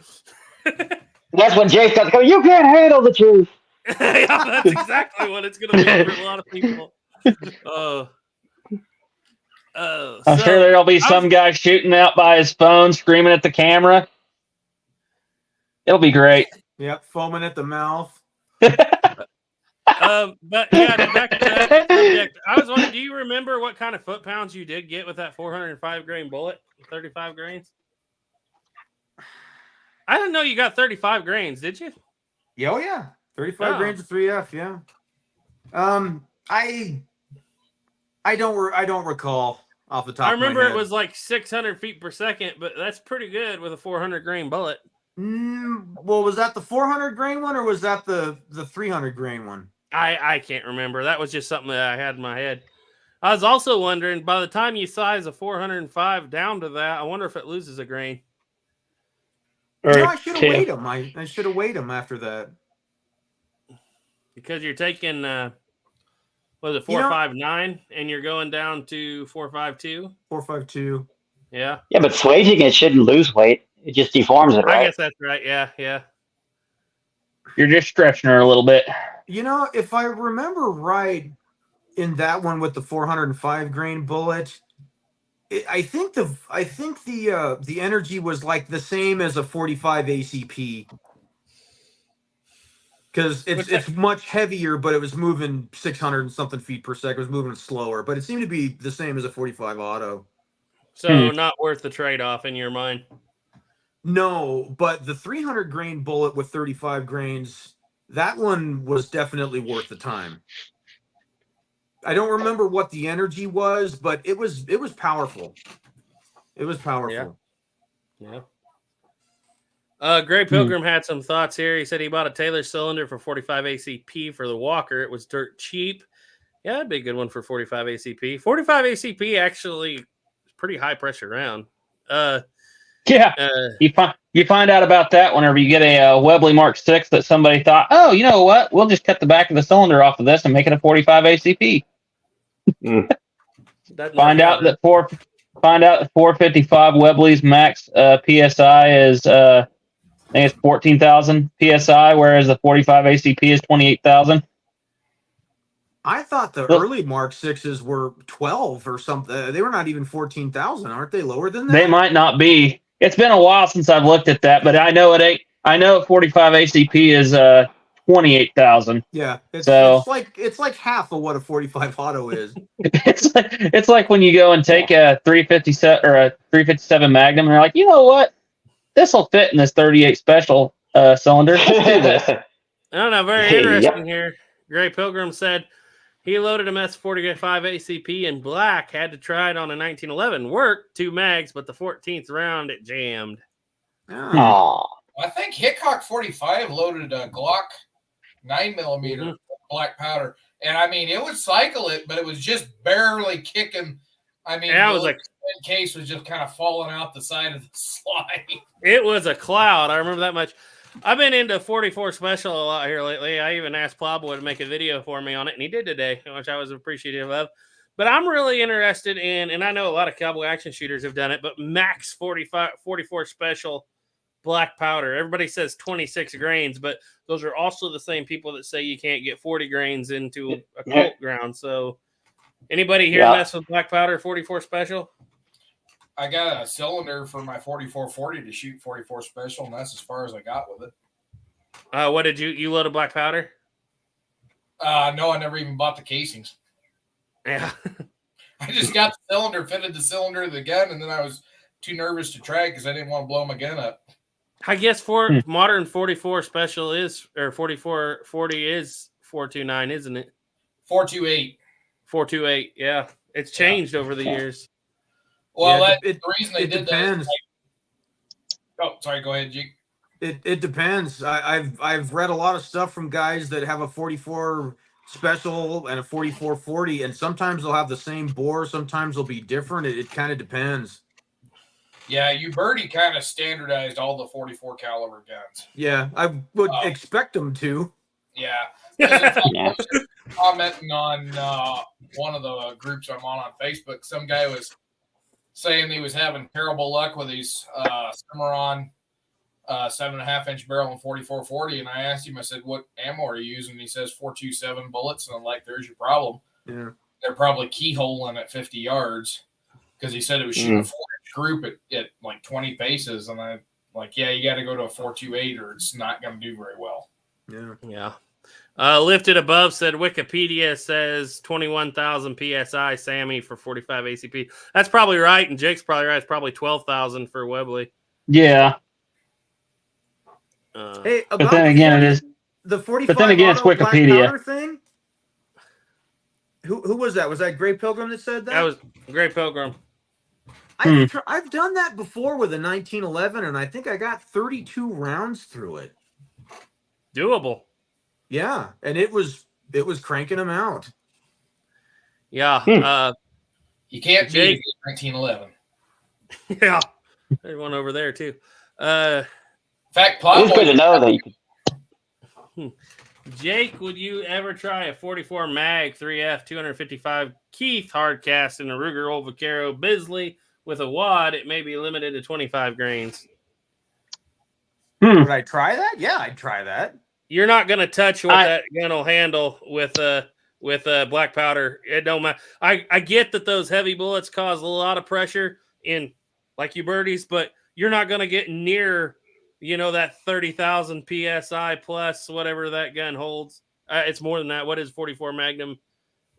That's when Jake's got to go, you can't handle the truth. Yeah, that's exactly what it's going to be for a lot of people. I'm sure there'll be some guy shooting out by his phone, screaming at the camera. It'll be great. Yep, foaming at the mouth. But yeah, back to that subject. I was wondering, do you remember what kind of foot pounds you did get with that 405 grain bullet? 35 grains? I didn't know you got 35 grains, did you? Yeah, oh yeah. 35 grains of 3F, yeah. I don't recall off the top I remember of my head. it was like 600 feet per second, but that's pretty good with a 400 grain bullet. Well, was that the 400 grain one or was that the 300 grain one? I can't remember. That was just something that I had in my head. I was also wondering, by the time you size a 405 down to that, I wonder if it loses a grain. No, I should have weighed them. I should have weighed them after that. Because you're taking, was it 459 and you're going down to 452? 452. Yeah. Yeah, but swaging it shouldn't lose weight. It just deforms it, right? I guess that's right. Yeah. You're just stretching her a little bit. You know, if I remember right, in that one with the 405 grain bullet, I think the energy was like the same as a 45 ACP. Because it's much heavier, but it was moving 600 and something feet per second. It was moving slower, but it seemed to be the same as a 45 auto. So not worth the trade-off in your mind. No, but the 300 grain bullet with 35 grains, that one was definitely worth the time. I don't remember what the energy was, but it was powerful. It was powerful. Yeah. Gray Pilgrim had some thoughts here. He said he bought a Taylor cylinder for 45 ACP for the Walker. It was dirt cheap. Yeah, that'd be a good one for 45 ACP. 45 ACP actually is pretty high pressure round. You find out about that whenever you get a Webley Mark 6 that somebody thought, oh, you know what? We'll just cut the back of the cylinder off of this and make it a 45 ACP. Find out that 455 Webley's max PSI is I think it's 14,000 PSI, whereas the 45 ACP is 28,000. I thought the Look, early Mark 6s were 12 or something. They were not even 14,000. Aren't they lower than that? they might not be. It's been a while since I've looked at that, but I know it ain't. I know 45 ACP is 28,000. Yeah, it's So it's like half of what a 45 auto is. it's like when you go and take a 357 or a 357 Magnum, and they're like, you know what, this will fit in this 38 special cylinder. Let's do this. I don't know. Very Hey, interesting here. Gray Pilgrim said he loaded a MS-45 ACP in black, had to try it on a 1911. Worked 2 mags, but the 14th round it jammed. Aw. I think Hickok 45 loaded a Glock 9mm black powder, and I mean it would cycle it, but it was just barely kicking. I mean, Yeah, it was like case was just kind of falling out the side of the slide. it was a cloud. I remember that much. I've been into 44 special a lot here lately. I even asked Plowboy to make a video for me on it, and he did today, which I was appreciative of. But I'm really interested in, and I know a lot of cowboy action shooters have done it, but max 44 special black powder. Everybody says 26 grains, but those are also the same people that say you can't get 40 grains into a Colt ground. So anybody here mess with black powder 44 special? I got a cylinder for my 4440 to shoot 44 special, and that's as far as I got with it. What did you load a black powder? No, I never even bought the casings. Yeah. I just got the cylinder, fitted the cylinder of the gun, and then I was too nervous to try because I didn't want to blow my gun up. I guess modern 44 special is, or 4440 is 429, isn't it? 428. 428, yeah. It's changed over the years. Well, Yeah, the reason they did depends. that. Oh, sorry. Go ahead, Jake. It depends. I've read a lot of stuff from guys that have a 44 special and a 4440, and sometimes they'll have the same bore, sometimes they'll be different. It kind of depends. Yeah, Birdie kind of standardized all the 44 caliber guns. Yeah, I would expect them to. Yeah. I was commenting on one of the groups I'm on Facebook. Some guy was saying he was having terrible luck with his Cimarron 7.5-inch barrel and 4440, and I asked him, I said, what ammo are you using? And he says 427 bullets, and I'm like, there's your problem. Yeah, they're probably keyholing at 50 yards because he said it was shooting a 4-inch group at like 20 paces, and I'm like, yeah, you got to go to a 428 or it's not going to do very well. Yeah. Lifted Above said Wikipedia says 21,000 PSI Sammy for 45 ACP. That's probably right, and Jake's probably right. It's probably 12,000 for Webley. Yeah. Hey, but then again, it is the 45. But then again, it's Wikipedia thing. Who was that? Was that Gray Pilgrim that said that? That was Gray Pilgrim. I've done that before with a 1911, and I think I got 32 rounds through it. Doable. Yeah, and it was cranking them out. Yeah. You can't beat 1911. Yeah. There's one over there too. In fact, it's good to know that you can. Jake, would you ever try a 44 mag 3F 255 Keith hardcast in a Ruger Old Vaquero Bisley with a wad? It may be limited to 25 grains. Would I try that? Yeah, I'd try that. You're not going to touch what that gun will handle with black powder. It don't matter. I get that those heavy bullets cause a lot of pressure in, like you birdies, but you're not going to get near, that 30,000 PSI plus whatever that gun holds. It's more than that. What is 44 Magnum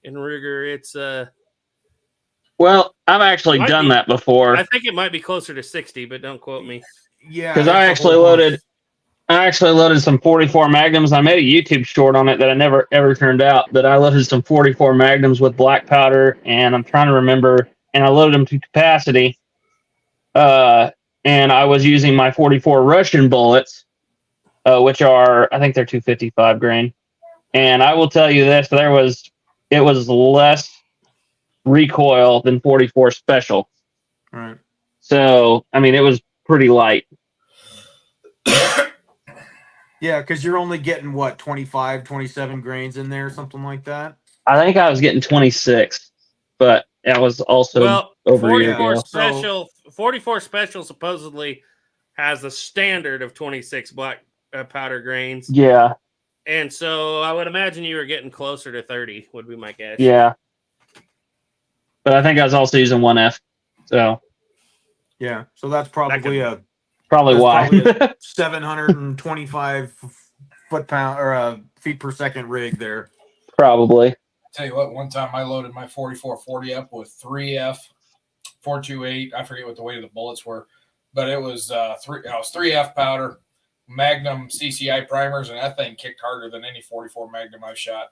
in Ruger? It's well, I've actually done that before. I think it might be closer to 60, but don't quote me. Yeah, because I actually loaded some 44 Magnums. I made a YouTube short on it that I never ever turned out. But I loaded some 44 Magnums with black powder, and I'm trying to remember. And I loaded them to capacity. And I was using my 44 Russian bullets, which are, I think they're 255 grain. And I will tell you this: it was less recoil than 44 special. Right. So I mean, it was pretty light. Yeah, because you're only getting, 25, 27 grains in there, something like that? I think I was getting 26, but that was also over a year ago. 44 special supposedly has a standard of 26 black powder grains. Yeah. And so I would imagine you were getting closer to 30, would be my guess. Yeah. But I think I was also using 1F. So Yeah, so that's probably probably why. a 725 foot-pound or feet per second rig there. Probably. Tell you what, one time I loaded my 4440 up with 3F, 428. I forget what the weight of the bullets were, but it was 3F powder, Magnum CCI primers, and that thing kicked harder than any 44 Magnum I've shot.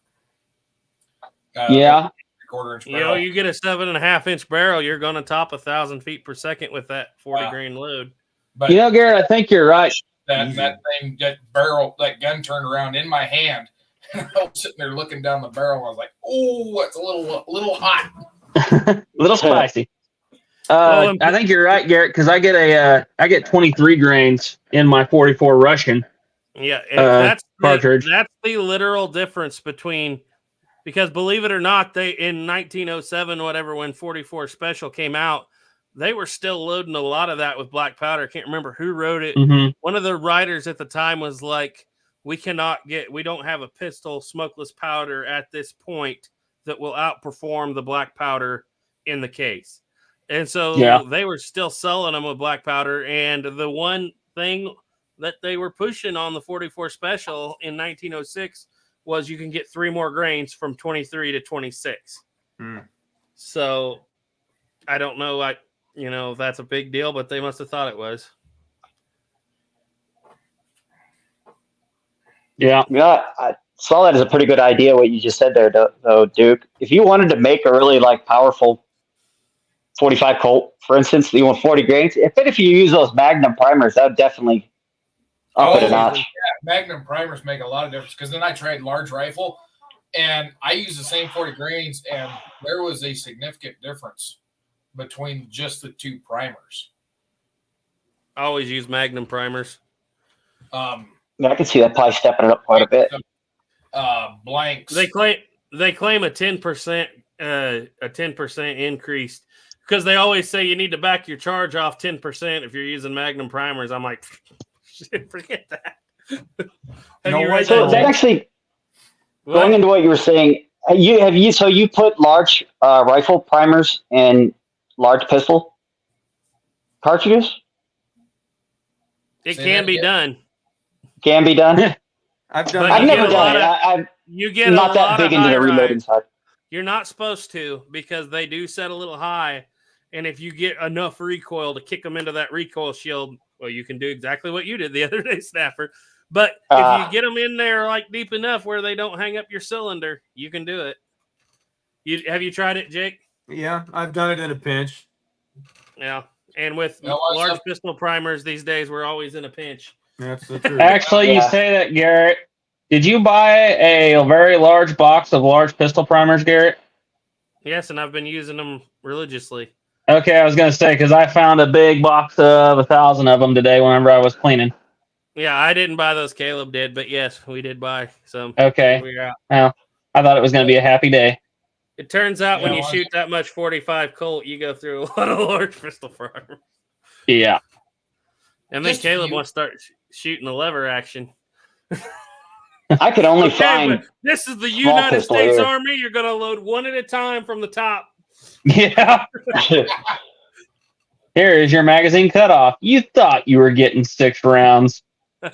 Yeah. Quarter-inch You know, barrel. you get a 7.5-inch barrel, you're going to top 1,000 feet per second with that 40 grain load. But You know, Garrett, I think you're right. that thing, that gun turned around in my hand. I was sitting there looking down the barrel. And I was like, "Oh, it's a little hot, A little spicy. Well, I think you're right, Garrett, because I get 23 grains in my 44 Russian. Yeah, cartridge. That's the literal difference between, because believe it or not, they in 1907, whatever, when 44 Special came out, they were still loading a lot of that with black powder. I can't remember who wrote it. Mm-hmm. One of the writers at the time was like, we don't have a pistol smokeless powder at this point that will outperform the black powder in the case. And so they were still selling them with black powder. And the one thing that they were pushing on the 44 Special in 1906 was you can get 3 more grains from 23 to 26. So I don't know, if that's a big deal, but they must have thought it was. Yeah. Yeah, I saw that as a pretty good idea, what you just said there, though, Duke. If you wanted to make a really powerful 45 Colt, for instance, you want 40 grains, if you use those Magnum primers, that would definitely up it a notch. Yeah, Magnum primers make a lot of difference, because then I tried large rifle, and I used the same 40 grains, and there was a significant difference between just the 2 primers. I always use Magnum primers. I can see that probably stepping it up quite a bit. Blanks. They claim a 10% increase, because they always say you need to back your charge off 10% if you're using Magnum primers. I'm like, shit, forget that. So that actually, going into what you were saying, you put large rifle primers in large pistol cartridges? It can be done. Can be done. I've never done it. You get not a that lot big of into the high reloading rise. side. You're not supposed to, because they do set a little high, and if you get enough recoil to kick them into that recoil shield, well, you can do exactly what you did the other day, Snapper. But if you get them in there deep enough where they don't hang up your cylinder, you can do it. Have you tried it, Jake? Yeah, I've done it in a pinch. Yeah, and with large pistol primers these days, we're always in a pinch. That's the truth. Actually, you say that, Garrett. Did you buy a very large box of large pistol primers, Garrett? Yes, and I've been using them religiously. Okay, I was going to say, because I found a big box of 1,000 of them today whenever I was cleaning. Yeah, I didn't buy those. Caleb did, but yes, we did buy some. Okay. Well, I thought it was going to be a happy day. It turns out when you shoot that much 45 Colt, you go through a lot of large pistol primers. Yeah. And then Caleb wants to start shooting the lever action. I could only find. This is the United States Army. You're going to load one at a time from the top. Yeah. Here is your magazine cutoff. You thought you were getting 6 rounds.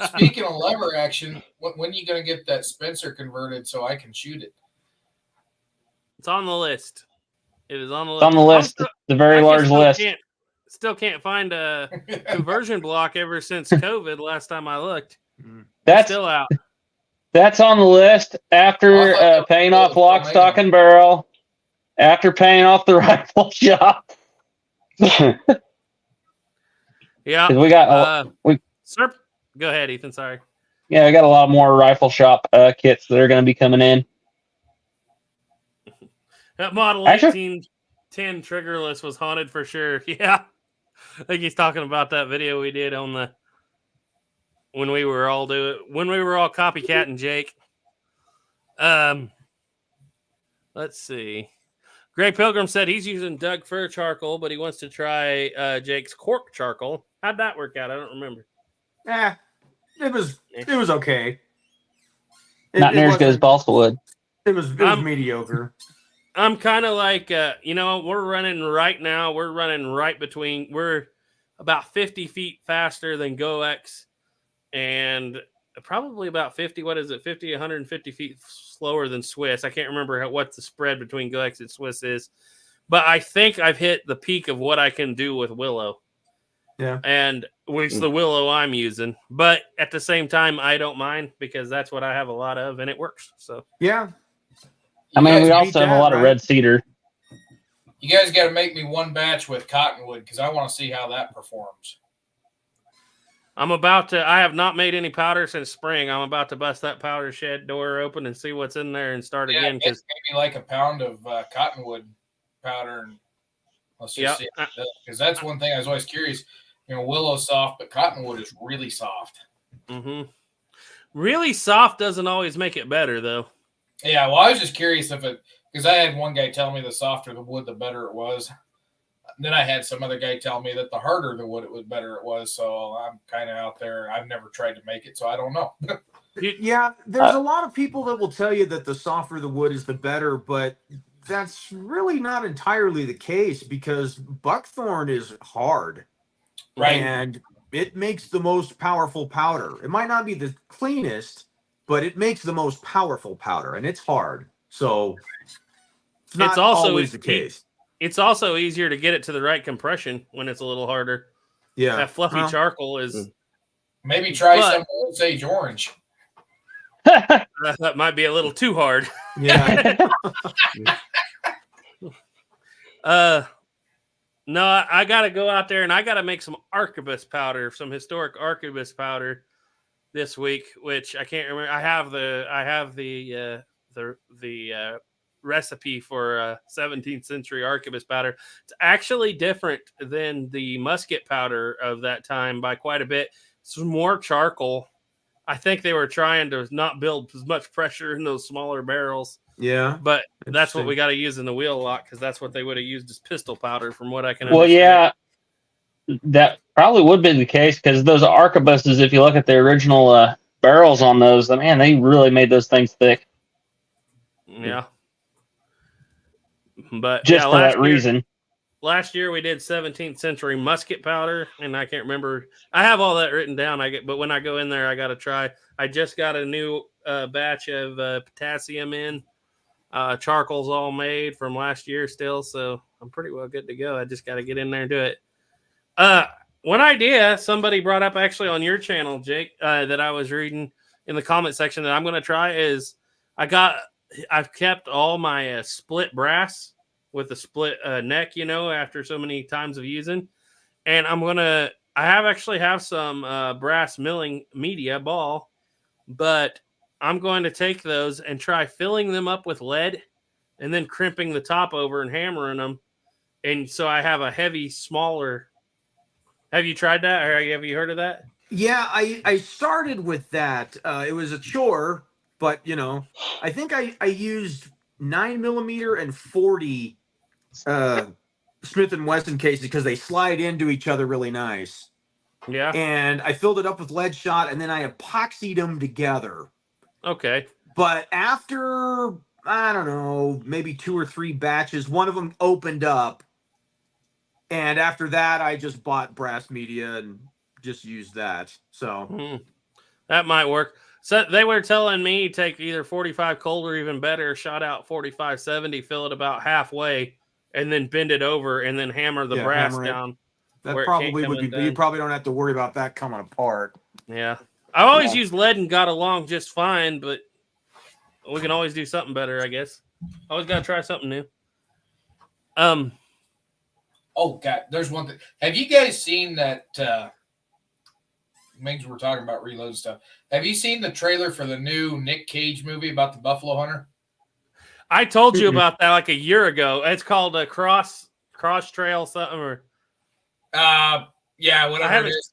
Speaking of lever action, when are you going to get that Spencer converted so I can shoot it? It's on the list. It is on the list. It's on the list. It's a very large list. Still can't find a conversion block ever since COVID. Last time I looked, that's still out. That's on the list after paying off lock, stock, and barrel. After paying off the rifle shop. Yeah, we got Sir, go ahead, Ethan. Sorry. Yeah, I got a lot more rifle shop kits that are going to be coming in. That model 1810 triggerless was haunted for sure. Yeah, I think he's talking about that video we did on when we were all copycatting Jake. Let's see. Gray Pilgrim said he's using Doug Fir charcoal, but he wants to try Jake's cork charcoal. How'd that work out? I don't remember. It was okay. Not near as good as wasn't- balsa wood. It was mediocre. I'm kind of like, we're running right now. We're running right between. We're about 50 feet faster than GoX, and probably about 50. What is it? 50, 150 feet slower than Swiss. I can't remember what the spread between GoX and Swiss is, but I think I've hit the peak of what I can do with Willow. Yeah, and which the Willow I'm using, but at the same time, I don't mind because that's what I have a lot of, and it works. So yeah. I mean, we guys also beat have a that, lot of right? red cedar. You guys got to make me one batch with cottonwood because I want to see how that performs. I'm about to. I have not made any powder since spring. I'm about to bust that powder shed door open and see what's in there and start again. Because maybe like a pound of cottonwood powder, and let's just see, because that's one thing I was always curious. Willow's soft, but cottonwood is really soft. Mm-hmm. Really soft doesn't always make it better, though. Yeah, well, I was just curious because I had one guy tell me the softer the wood, the better it was. Then I had some other guy tell me that the harder the wood, it was better it was. So I'm kind of out there. I've never tried to make it, so I don't know. Yeah, there's a lot of people that will tell you that the softer the wood is, the better, but that's really not entirely the case because buckthorn is hard. Right. And it makes the most powerful powder. It might not be the cleanest, but it makes the most powerful powder, and it's hard. So it's not also always the case. It's also easier to get it to the right compression when it's a little harder. Yeah. That fluffy charcoal is... Maybe try some Osage orange. That might be a little too hard. Yeah. No, I got to go out there and I got to make some arquebus powder, some historic arquebus powder this week, which I can't remember. I have the recipe for 17th century arquebus powder. It's actually different than the musket powder of that time by quite a bit. It's more charcoal. I think they were trying to not build as much pressure in those smaller barrels. Yeah, but that's what we got to use in the wheel lock because that's what they would have used as pistol powder, from what I can Well, understand. yeah, that probably would be the case because those arquebuses, if you look at the original barrels on those, man, they really made those things thick. Yeah, but just for that reason. Last year we did 17th century musket powder, and I can't remember. I have all that written down. But when I go in there, I got to try. I just got a new batch of potassium in. Charcoal's all made from last year still, so I'm pretty well good to go. I just got to get in there and do it. One idea somebody brought up actually on your channel, Jake, that I was reading in the comment section that I'm going to try is I've kept all my split brass with a split neck, after so many times of using, and I have some brass milling media ball, but I'm going to take those and try filling them up with lead and then crimping the top over and hammering them. And so I have a heavy, smaller. Have you tried that? Or have you heard of that? Yeah, I started with that. It was a chore, but I think I used 9mm and 40 Smith & Wesson cases because they slide into each other really nice. Yeah. And I filled it up with lead shot and then I epoxied them together. Okay. But after, I don't know, maybe 2 or 3 batches, one of them opened up. And after that, I just bought brass media and just used that. So that might work. So they were telling me take either 45 cold or even better, shot out 45-70, fill it about halfway, and then bend it over and then hammer the brass down. That probably would be. You probably don't have to worry about that coming apart. Yeah. I always used lead and got along just fine, but we can always do something better, I guess. Always got to try something new. Oh, God, there's one thing. Have you guys seen that? Means we're talking about reload stuff. Have you seen the trailer for the new Nick Cage movie about the Buffalo Hunter? I told you about that like a year ago. It's called a cross trail something or. Yeah, whatever it is.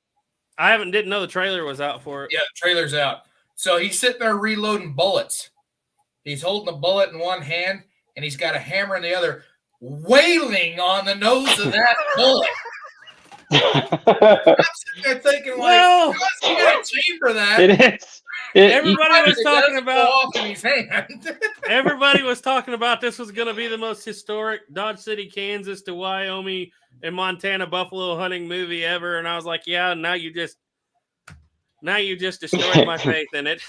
I didn't know the trailer was out for it. Yeah, the trailer's out. So he's sitting there reloading bullets. He's holding a bullet in one hand, and he's got a hammer in the other, wailing on the nose of that bullet. I'm sitting there thinking, you got a chamber that. It is. Everybody was It talking does about. fall off in his hand. Everybody was talking about this was going to be the most historic Dodge City, Kansas to Wyoming and Montana buffalo hunting movie ever, and I was like, yeah. Now you just destroyed my faith in it.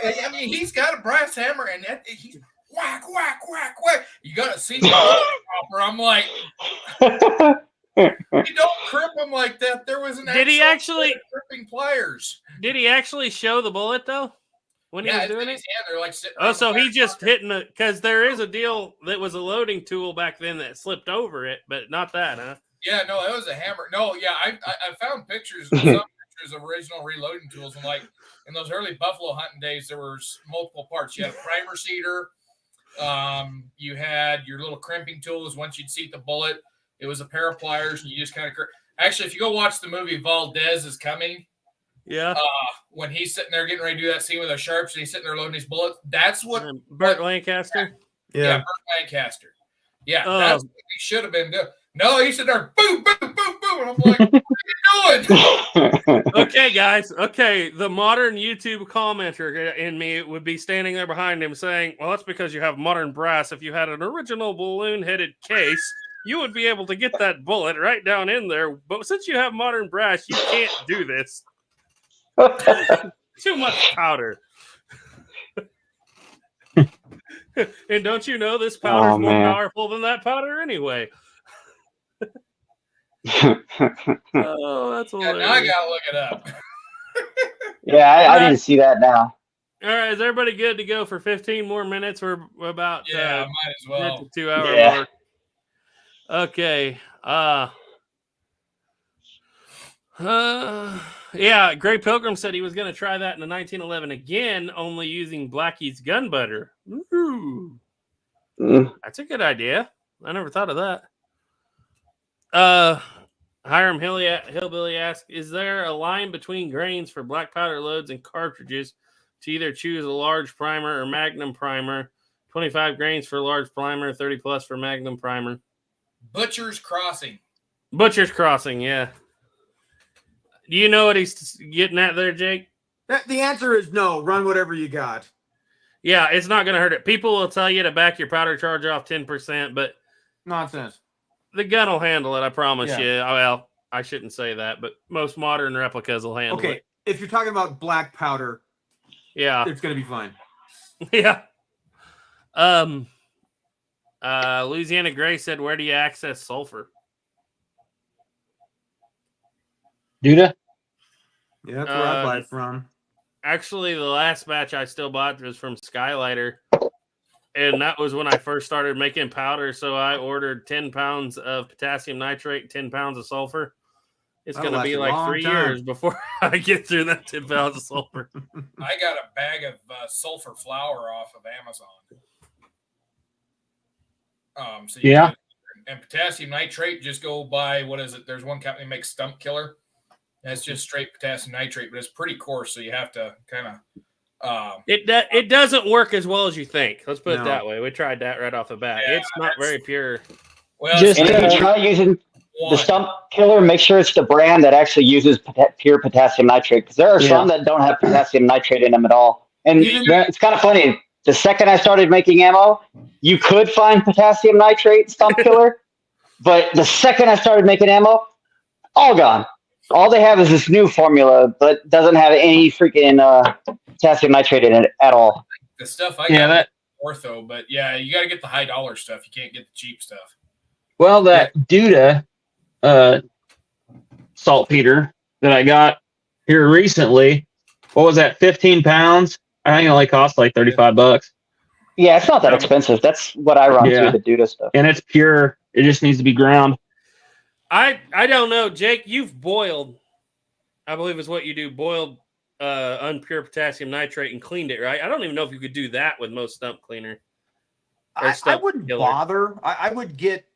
I mean, he's got a brass hammer, and he's whack, whack, whack, whack. You got to see the chopper. I'm like, you don't crip him like that. There was an Did he actually cripping pliers? Did he actually show the bullet though when he was doing it? They're like sitting Oh, so he just hitting it because there is a deal that was a loading tool back then that slipped over it, but not that, huh? Yeah, no, it was a hammer. No, yeah, I found pictures, some pictures of original reloading tools, and like in those early buffalo hunting days, there was multiple parts. You had a primer seeder, you had your little crimping tools. Once you'd seat the bullet, it was a pair of pliers, and you just kind of. Actually, if you go watch the movie Valdez is Coming, yeah, when he's sitting there getting ready to do that scene with those sharps, and he's sitting there loading his bullets. That's what Burt Lancaster. Yeah, Burt Lancaster. Yeah, that's what he should have been doing. No, he's sitting there, boom, boom, boom, boom. And I'm like, what are you doing? Okay, guys. Okay, the modern YouTube commenter in me would be standing there behind him saying, well, that's because you have modern brass. If you had an original balloon-headed case, you would be able to get that bullet right down in there. But since you have modern brass, you can't do this. Too much powder. And don't you know this powder is more powerful than that powder anyway? Oh, that's hilarious. Now I gotta look it up. Yeah, I didn't see that now. All right, is everybody good to go for 15 more minutes? We're about might as well. 2 hour mark. Okay. Yeah, Gray Pilgrim said he was going to try that in the 1911 again, only using Blackie's gun butter. Ooh. That's a good idea. I never thought of that. Hiram Hillbilly asks, is there a line between grains for black powder loads and cartridges to either choose a large primer or magnum primer? 25 grains for large primer, 30 plus for magnum primer. Butcher's Crossing, yeah. Do you know what he's getting at there, Jake? The answer is no. Run whatever you got. Yeah, it's not going to hurt it. People will tell you to back your powder charge off 10%, but nonsense. The gun will handle it, I promise you. Well, I shouldn't say that, but most modern replicas will handle it. Okay, if you're talking about black powder, yeah, it's going to be fine. Yeah. Louisiana Gray said, where do you access sulfur? Duda? Yeah, that's where I buy it from. Actually, the last batch I still bought was from Skylighter. And that was when I first started making powder. So I ordered 10 pounds of potassium nitrate, 10 pounds of sulfur. It's going to be like 3 years before I get through that 10 pounds of sulfur. I got a bag of sulfur flour off of Amazon. And potassium nitrate, just go buy, what is it? There's one company that makes Stump Killer. That's just straight potassium nitrate, but it's pretty coarse. So you have to kind of. It doesn't work as well as you think. Let's put it that way. We tried that right off the bat. Yeah, it's not very pure. Well, and if you try using the Stump Killer, make sure it's the brand that actually uses pure potassium nitrate, because there are some that don't have potassium nitrate in them at all. And it's kind of funny. The second I started making ammo, you could find potassium nitrate Stump Killer, but the second I started making ammo, all gone. All they have is this new formula, but doesn't have any freaking potassium nitrate in it at all. The stuff I got ortho, but yeah, you got to get the high dollar stuff. You can't get the cheap stuff. Well, that Duda saltpeter that I got here recently, what was that, 15 pounds? I think it only cost like $35. Yeah, it's not that expensive. That's what I run through the Duda stuff. And it's pure. It just needs to be ground. I don't know, Jake. You've boiled, I believe is what you do. Boiled unpure potassium nitrate and cleaned it, right? I don't even know if you could do that with most stump cleaner. I wouldn't bother. I would get,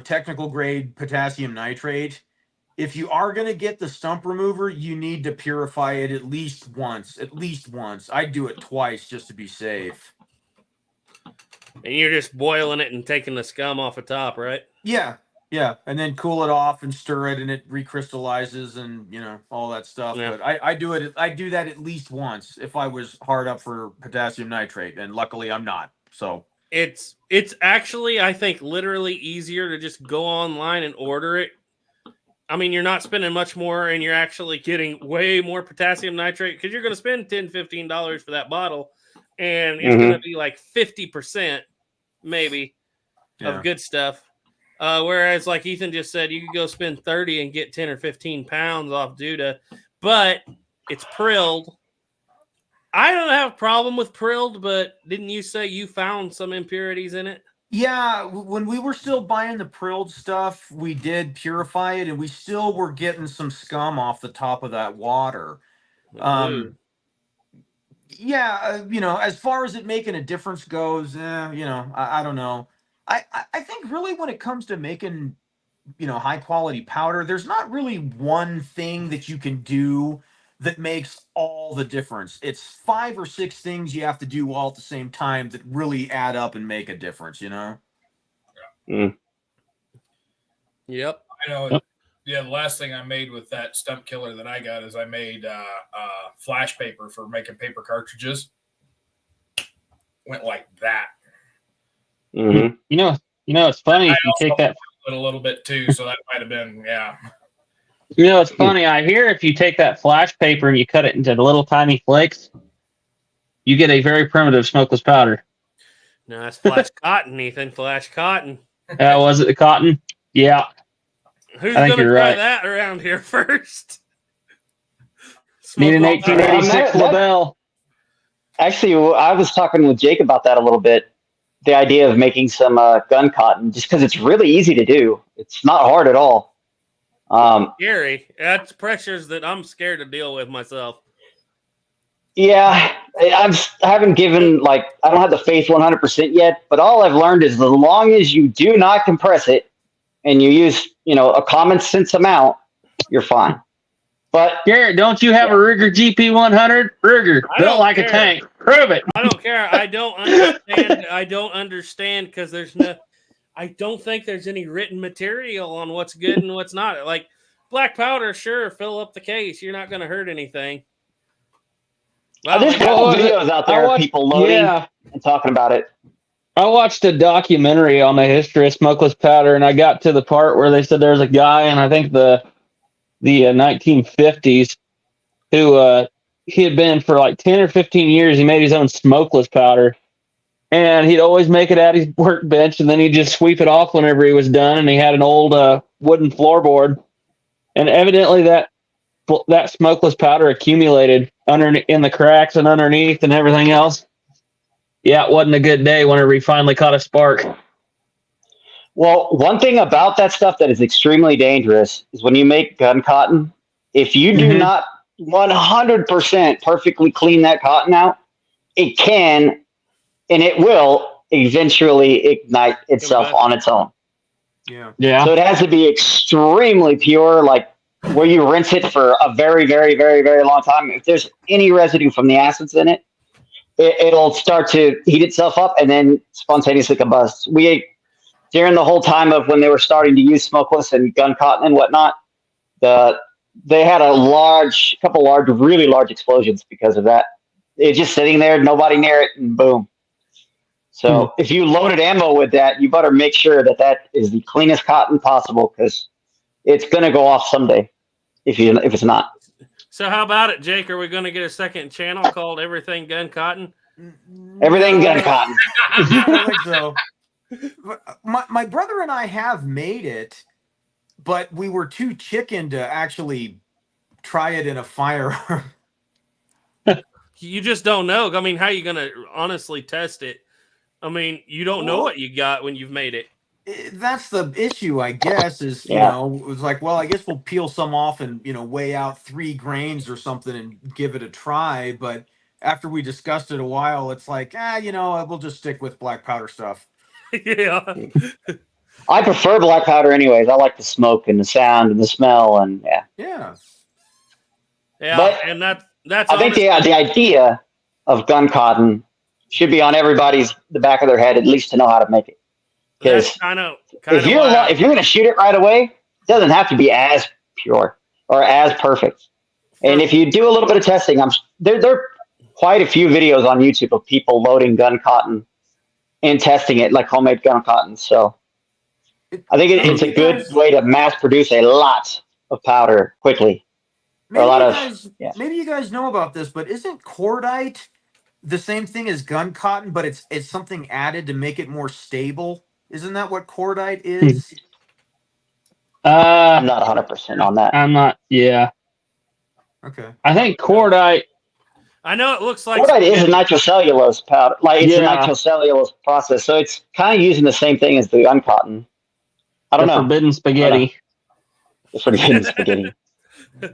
technical grade potassium nitrate. If you are going to get the stump remover, you need to purify it at least once. I'd do it twice just to be safe. And you're just boiling it and taking the scum off the top, right? Yeah. Yeah, and then cool it off and stir it, and it recrystallizes, and all that stuff. Yeah. But I do it. I do that at least once if I was hard up for potassium nitrate, and luckily I'm not. So It's actually, I think, literally easier to just go online and order it. I mean, you're not spending much more, and you're actually getting way more potassium nitrate because you're going to spend $10, $15 for that bottle, and it's going to be like 50% maybe of good stuff. Whereas, like Ethan just said, you could go spend 30 and get 10 or 15 pounds off Duda, but it's prilled. I don't have a problem with prilled, but didn't you say you found some impurities in it? yeah, when we were still buying the prilled stuff, we did purify it, and we still were getting some scum off the top of that water. Yeah, as far as it making a difference goes, I don't know. I think really when it comes to making, high quality powder, there's not really one thing that you can do that makes all the difference. It's 5 or 6 things you have to do all at the same time that really add up and make a difference, Yep. I know. Yeah, the last thing I made with that stump killer that I got is I made flash paper for making paper cartridges. Went like that. You know, it's funny if you take that a little bit too, so that might have been it's funny. I hear if you take that flash paper and you cut it into little tiny flakes, you get a very primitive smokeless powder. No, that's flash cotton, Ethan. Flash cotton. Was it the cotton? Yeah. Who's going to try that around here first? Need an 1886 LaBelle. Actually, I was talking with Jake about that a little bit. The idea of making some gun cotton, just because it's really easy to do. It's not hard at all. Scary. That's pressures that I'm scared to deal with myself. Yeah, I haven't given, I don't have the faith 100% yet, but all I've learned is as long as you do not compress it and you use, a common sense amount, you're fine. But Garrett, don't you have a Ruger GP100? Ruger, built like a tank. Prove it. I don't care. I don't understand. I don't understand because I don't think there's any written material on what's good and what's not. Like black powder, sure, fill up the case. You're not going to hurt anything. There's videos out there of people loading and talking about it. I watched a documentary on the history of smokeless powder, and I got to the part where they said there's a guy, and I think the 1950s, who he had been for like 10 or 15 years. He made his own smokeless powder, and he'd always make it at his workbench, and then he'd just sweep it off whenever he was done. And he had an old wooden floorboard, and evidently that smokeless powder accumulated in the cracks and underneath and everything else. Yeah, it wasn't a good day whenever he finally caught a spark. Well, one thing about that stuff that is extremely dangerous is when you make gun cotton, if you do not 100% perfectly clean that cotton out, it can and it will eventually ignite itself on its own. Yeah. So it has to be extremely pure, like where you rinse it for a very, very, very, very long time. If there's any residue from the acids in it, it'll start to heat itself up and then spontaneously combust. During the whole time of when they were starting to use smokeless and gun cotton and whatnot, they had a couple really large explosions because of that. It's just sitting there, nobody near it, and boom. So if you loaded ammo with that, you better make sure that is the cleanest cotton possible, because it's going to go off someday if it's not. So how about it, Jake? Are we going to get a second channel called Everything Gun Cotton? Everything Gun Cotton. I don't think so. My brother and I have made it, but we were too chicken to actually try it in a firearm. You just don't know. I mean, how are you going to honestly test it? I mean, you don't know what you got when you've made it. That's the issue, I guess, is, it was like, well, I guess we'll peel some off and, weigh out 3 grains or something and give it a try. But after we discussed it a while, it's like, we'll just stick with black powder stuff. Yeah. I prefer black powder anyways. I like the smoke and the sound and the smell, and Yeah. But, and that's I think the idea of gun cotton should be on the back of their head, at least to know how to make it. Because if you're going to shoot it right away, it doesn't have to be as pure or as perfect. And if you do a little bit of testing, there are quite a few videos on YouTube of people loading gun cotton and testing it like homemade gun cotton. So I think it's a good way to mass produce a lot of powder quickly. Maybe you guys know about this, but isn't cordite the same thing as gun cotton, but it's something added to make it more stable? Isn't that what cordite is? I'm not 100% on that. I'm not. Yeah. Okay. I think cordite. I know it looks like cordite is a nitrocellulose powder. Like it's a nitrocellulose process, so it's kind of using the same thing as the gun cotton. I don't know. Forbidden spaghetti. The forbidden spaghetti.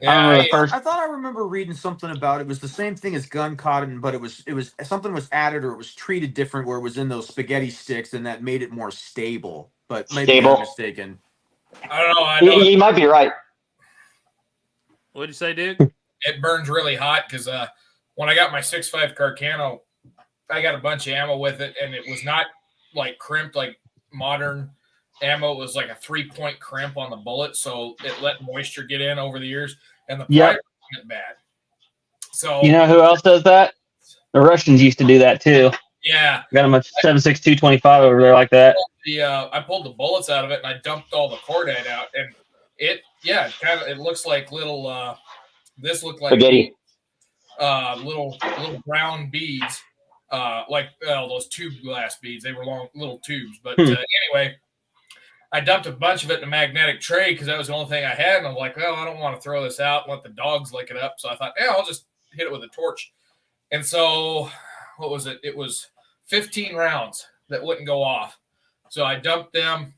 Yeah, I thought I remember reading something about it was the same thing as gun cotton, but it was something was added or it was treated different where it was in those spaghetti sticks and that made it more stable. But maybe I'm mistaken. I don't know. You might be right. What'd you say, dude? It burns really hot because when I got my 6.5 Carcano, I got a bunch of ammo with it, and it was not like crimped like modern ammo. It was like a 3-point crimp on the bullet, so it let moisture get in over the years, and the pipe went bad. So you know who else does that? The Russians used to do that too. Yeah, got them a 7.62 25 over there like that. I pulled the bullets out of it and I dumped all the cordite out, and it looks like little. This looked like spaghetti. Little brown beads, like those tube glass beads. They were long little tubes, but anyway. I dumped a bunch of it in a magnetic tray because that was the only thing I had. And I'm like, well, I don't want to throw this out and let the dogs lick it up. So I thought, I'll just hit it with a torch. And so what was it? It was 15 rounds that wouldn't go off. So I dumped them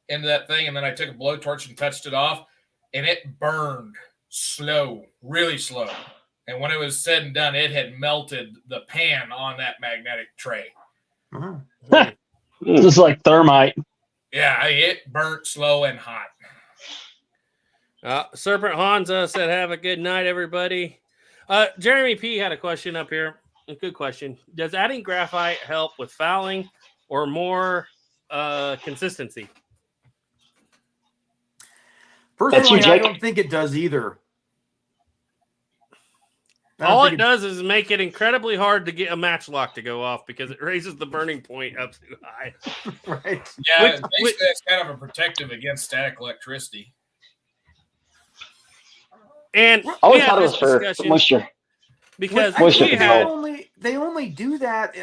into that thing, and then I took a blowtorch and touched it off, and it burned slow, really slow. And when it was said and done, it had melted the pan on that magnetic tray. Just like thermite. Yeah, it burnt slow and hot. Serpent Hansa said, have a good night, everybody. Jeremy P. had a question up here. A good question. Does adding graphite help with fouling or more consistency? Personally, I don't think it does either. All it does is make it incredibly hard to get a matchlock to go off because it raises the burning point up too high. Right. Yeah, basically it's kind of a protective against static electricity. And I always thought it was for moisture. Because they only do that,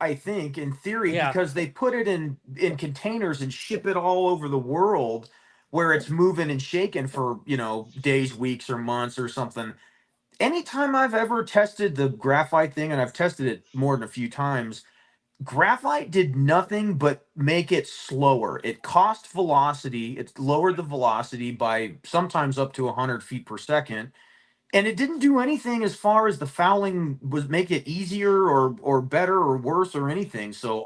I think, in theory, because they put it in containers and ship it all over the world where it's moving and shaking for, days, weeks, or months or something. Anytime I've ever tested the graphite thing, and I've tested it more than a few times, graphite did nothing but make it slower. It cost velocity. It lowered the velocity by sometimes up to 100 feet per second. And it didn't do anything as far as the fouling was make it easier or better or worse or anything. So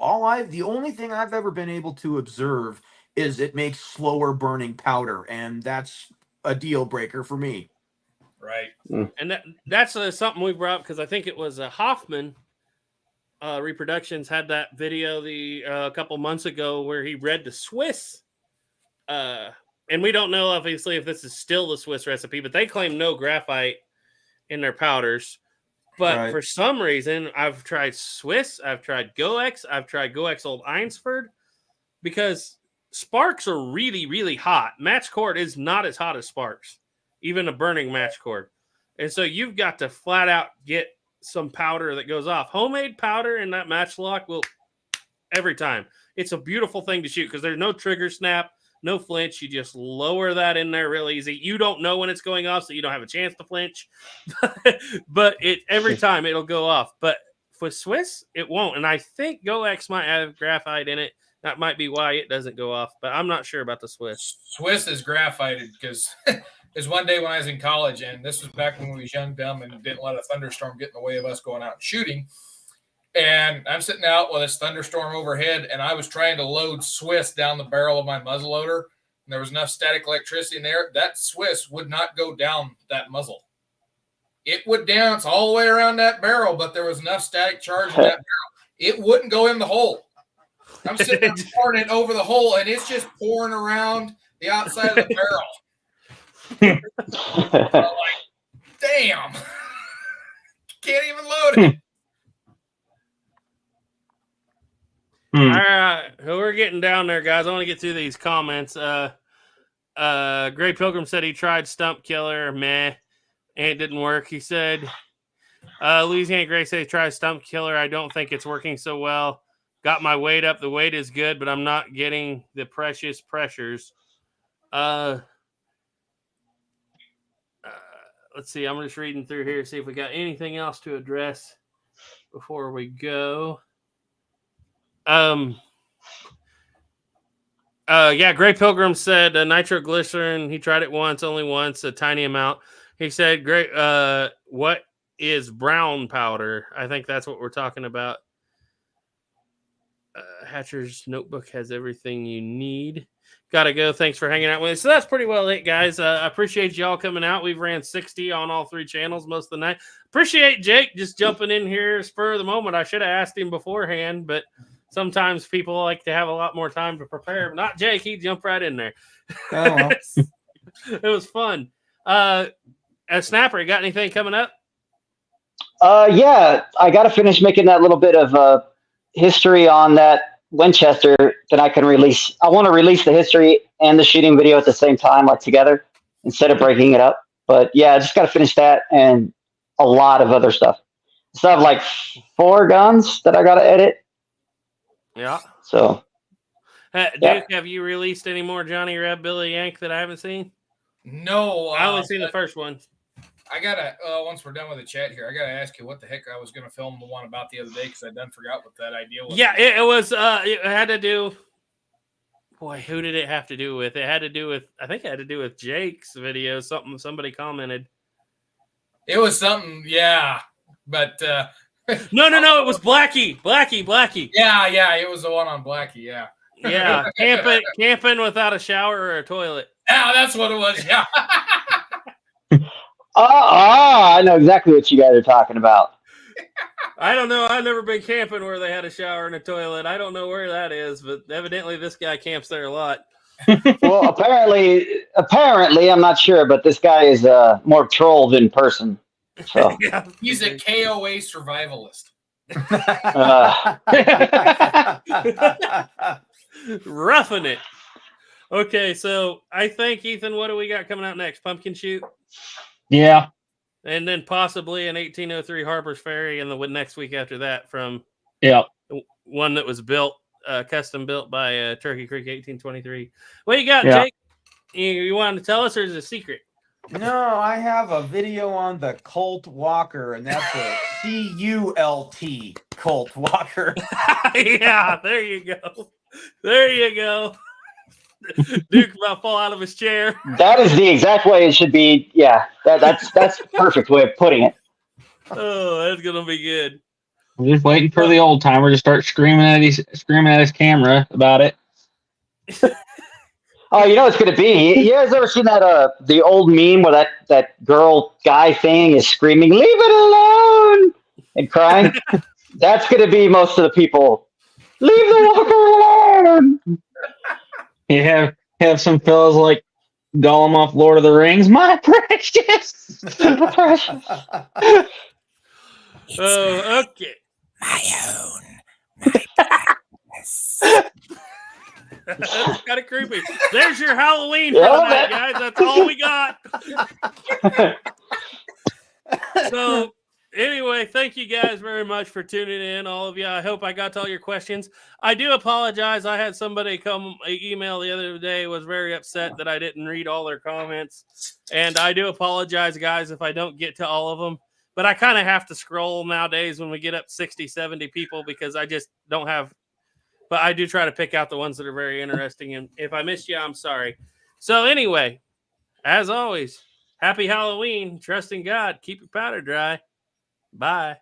the only thing I've ever been able to observe is it makes slower burning powder. And that's a deal breaker for me. Right. And that's something we brought up because I think it was Hoffman Reproductions had that video a couple months ago where he read the Swiss. And we don't know, obviously, if this is still the Swiss recipe, but they claim no graphite in their powders. But for some reason, I've tried Swiss, I've tried GoX, I've tried GoX Old Einsford, because sparks are really, really hot. Match cord is not as hot as sparks, even a burning match cord. And so you've got to flat out get some powder that goes off. Homemade powder in that matchlock will every time. It's a beautiful thing to shoot because there's no trigger snap, no flinch. You just lower that in there real easy. You don't know when it's going off, so you don't have a chance to flinch. But every time it'll go off. But for Swiss, it won't. And I think GoX might have graphite in it. That might be why it doesn't go off. But I'm not sure about the Swiss. Swiss is graphited because there's one day when I was in college, and this was back when we was young, dumb, and didn't let a thunderstorm get in the way of us going out and shooting. And I'm sitting out with this thunderstorm overhead, and I was trying to load Swiss down the barrel of my muzzleloader, and there was enough static electricity in there. That Swiss would not go down that muzzle. It would dance all the way around that barrel, but there was enough static charge in that barrel. It wouldn't go in the hole. I'm sitting there pouring it over the hole, and it's just pouring around the outside of the barrel. I'm like, damn. Can't even load it. All right, we're getting down there, guys. I want to get through these comments. Gray Pilgrim said he tried Stump Killer. Meh. And it didn't work. He said, Louisiana Gray said he tried Stump Killer. I don't think it's working so well. Got my weight up. The weight is good, but I'm not getting the precious pressures. Let's see. I'm just reading through here, see if we got anything else to address before we go. Gray Pilgrim said nitroglycerin. He tried it only once, a tiny amount. He said, "Great. What is brown powder?" I think that's what we're talking about. Hatcher's notebook has everything you need. Gotta go. Thanks for hanging out with us. So that's pretty well it, guys. I appreciate y'all coming out. We've ran 60 on all 3 channels most of the night. Appreciate Jake just jumping in here spur of the moment. I should have asked him beforehand, but sometimes people like to have a lot more time to prepare. Not Jake. He jumped right in there. Oh, well. It was fun. Snapper, you got anything coming up? Yeah, I got to finish making that little bit of history on that Winchester that I can release. I want to release the history and the shooting video at the same time, like together, instead of breaking it up. But yeah, I just got to finish that and a lot of other stuff. So I have like 4 guns that I got to edit. Yeah. So, Duke, have you released any more Johnny Reb, Billy Yank that I haven't seen? No. I only seen the first one. I gotta once we're done with the chat here, I gotta ask you what the heck I was gonna film the one about the other day because I done forgot what that idea was. Yeah, it was. It had to do. Boy, who did it have to do with? It had to do with. I think it had to do with Jake's video. Somebody commented. It was something, yeah, but No. It was Blackie. Yeah, it was the one on Blackie. Yeah, yeah. Camping without a shower or a toilet. Yeah, that's what it was. Yeah. I know exactly what you guys are talking about. I don't know. I've never been camping where they had a shower and a toilet. I don't know where that is, but evidently this guy camps there a lot. Well, apparently, I'm not sure, but this guy is more troll than person. So Yeah. He's a KOA survivalist. Roughing it. Okay, so I think, Ethan, what do we got coming out next? Pumpkin Shoot? Yeah. And then possibly an 1803 Harper's Ferry and the next week after that from one that was built, custom built by Turkey Creek 1823. What you got, Jake? You wanted to tell us, or is it a secret? No, I have a video on the Colt Walker, and that's a CULT Colt Walker. Yeah, there you go. There you go. Duke about fall out of his chair. that is the exact way it should be. Yeah, that's the perfect way of putting it. Oh, that's gonna be good. I'm just waiting for the old timer to start screaming at his camera about it. Oh, you know what's gonna be? You guys ever seen that the old meme where that girl guy thing is screaming, "Leave it alone!" and crying? That's gonna be most of the people. Leave the walker alone. You have some fellas like Gollum off Lord of the Rings. My precious. My precious. Oh, okay. My own. That's kind of creepy. There's your Halloween for tonight, guys. That's all we got. So, anyway, thank you guys very much for tuning in, all of you. I hope I got to all your questions. I do apologize. I had somebody come email the other day, was very upset that I didn't read all their comments. And I do apologize, guys, if I don't get to all of them. But I kind of have to scroll nowadays when we get up 60, 70 people because I just don't have. But I do try to pick out the ones that are very interesting. And if I missed you, I'm sorry. So anyway, as always, happy Halloween. Trust in God. Keep your powder dry. Bye.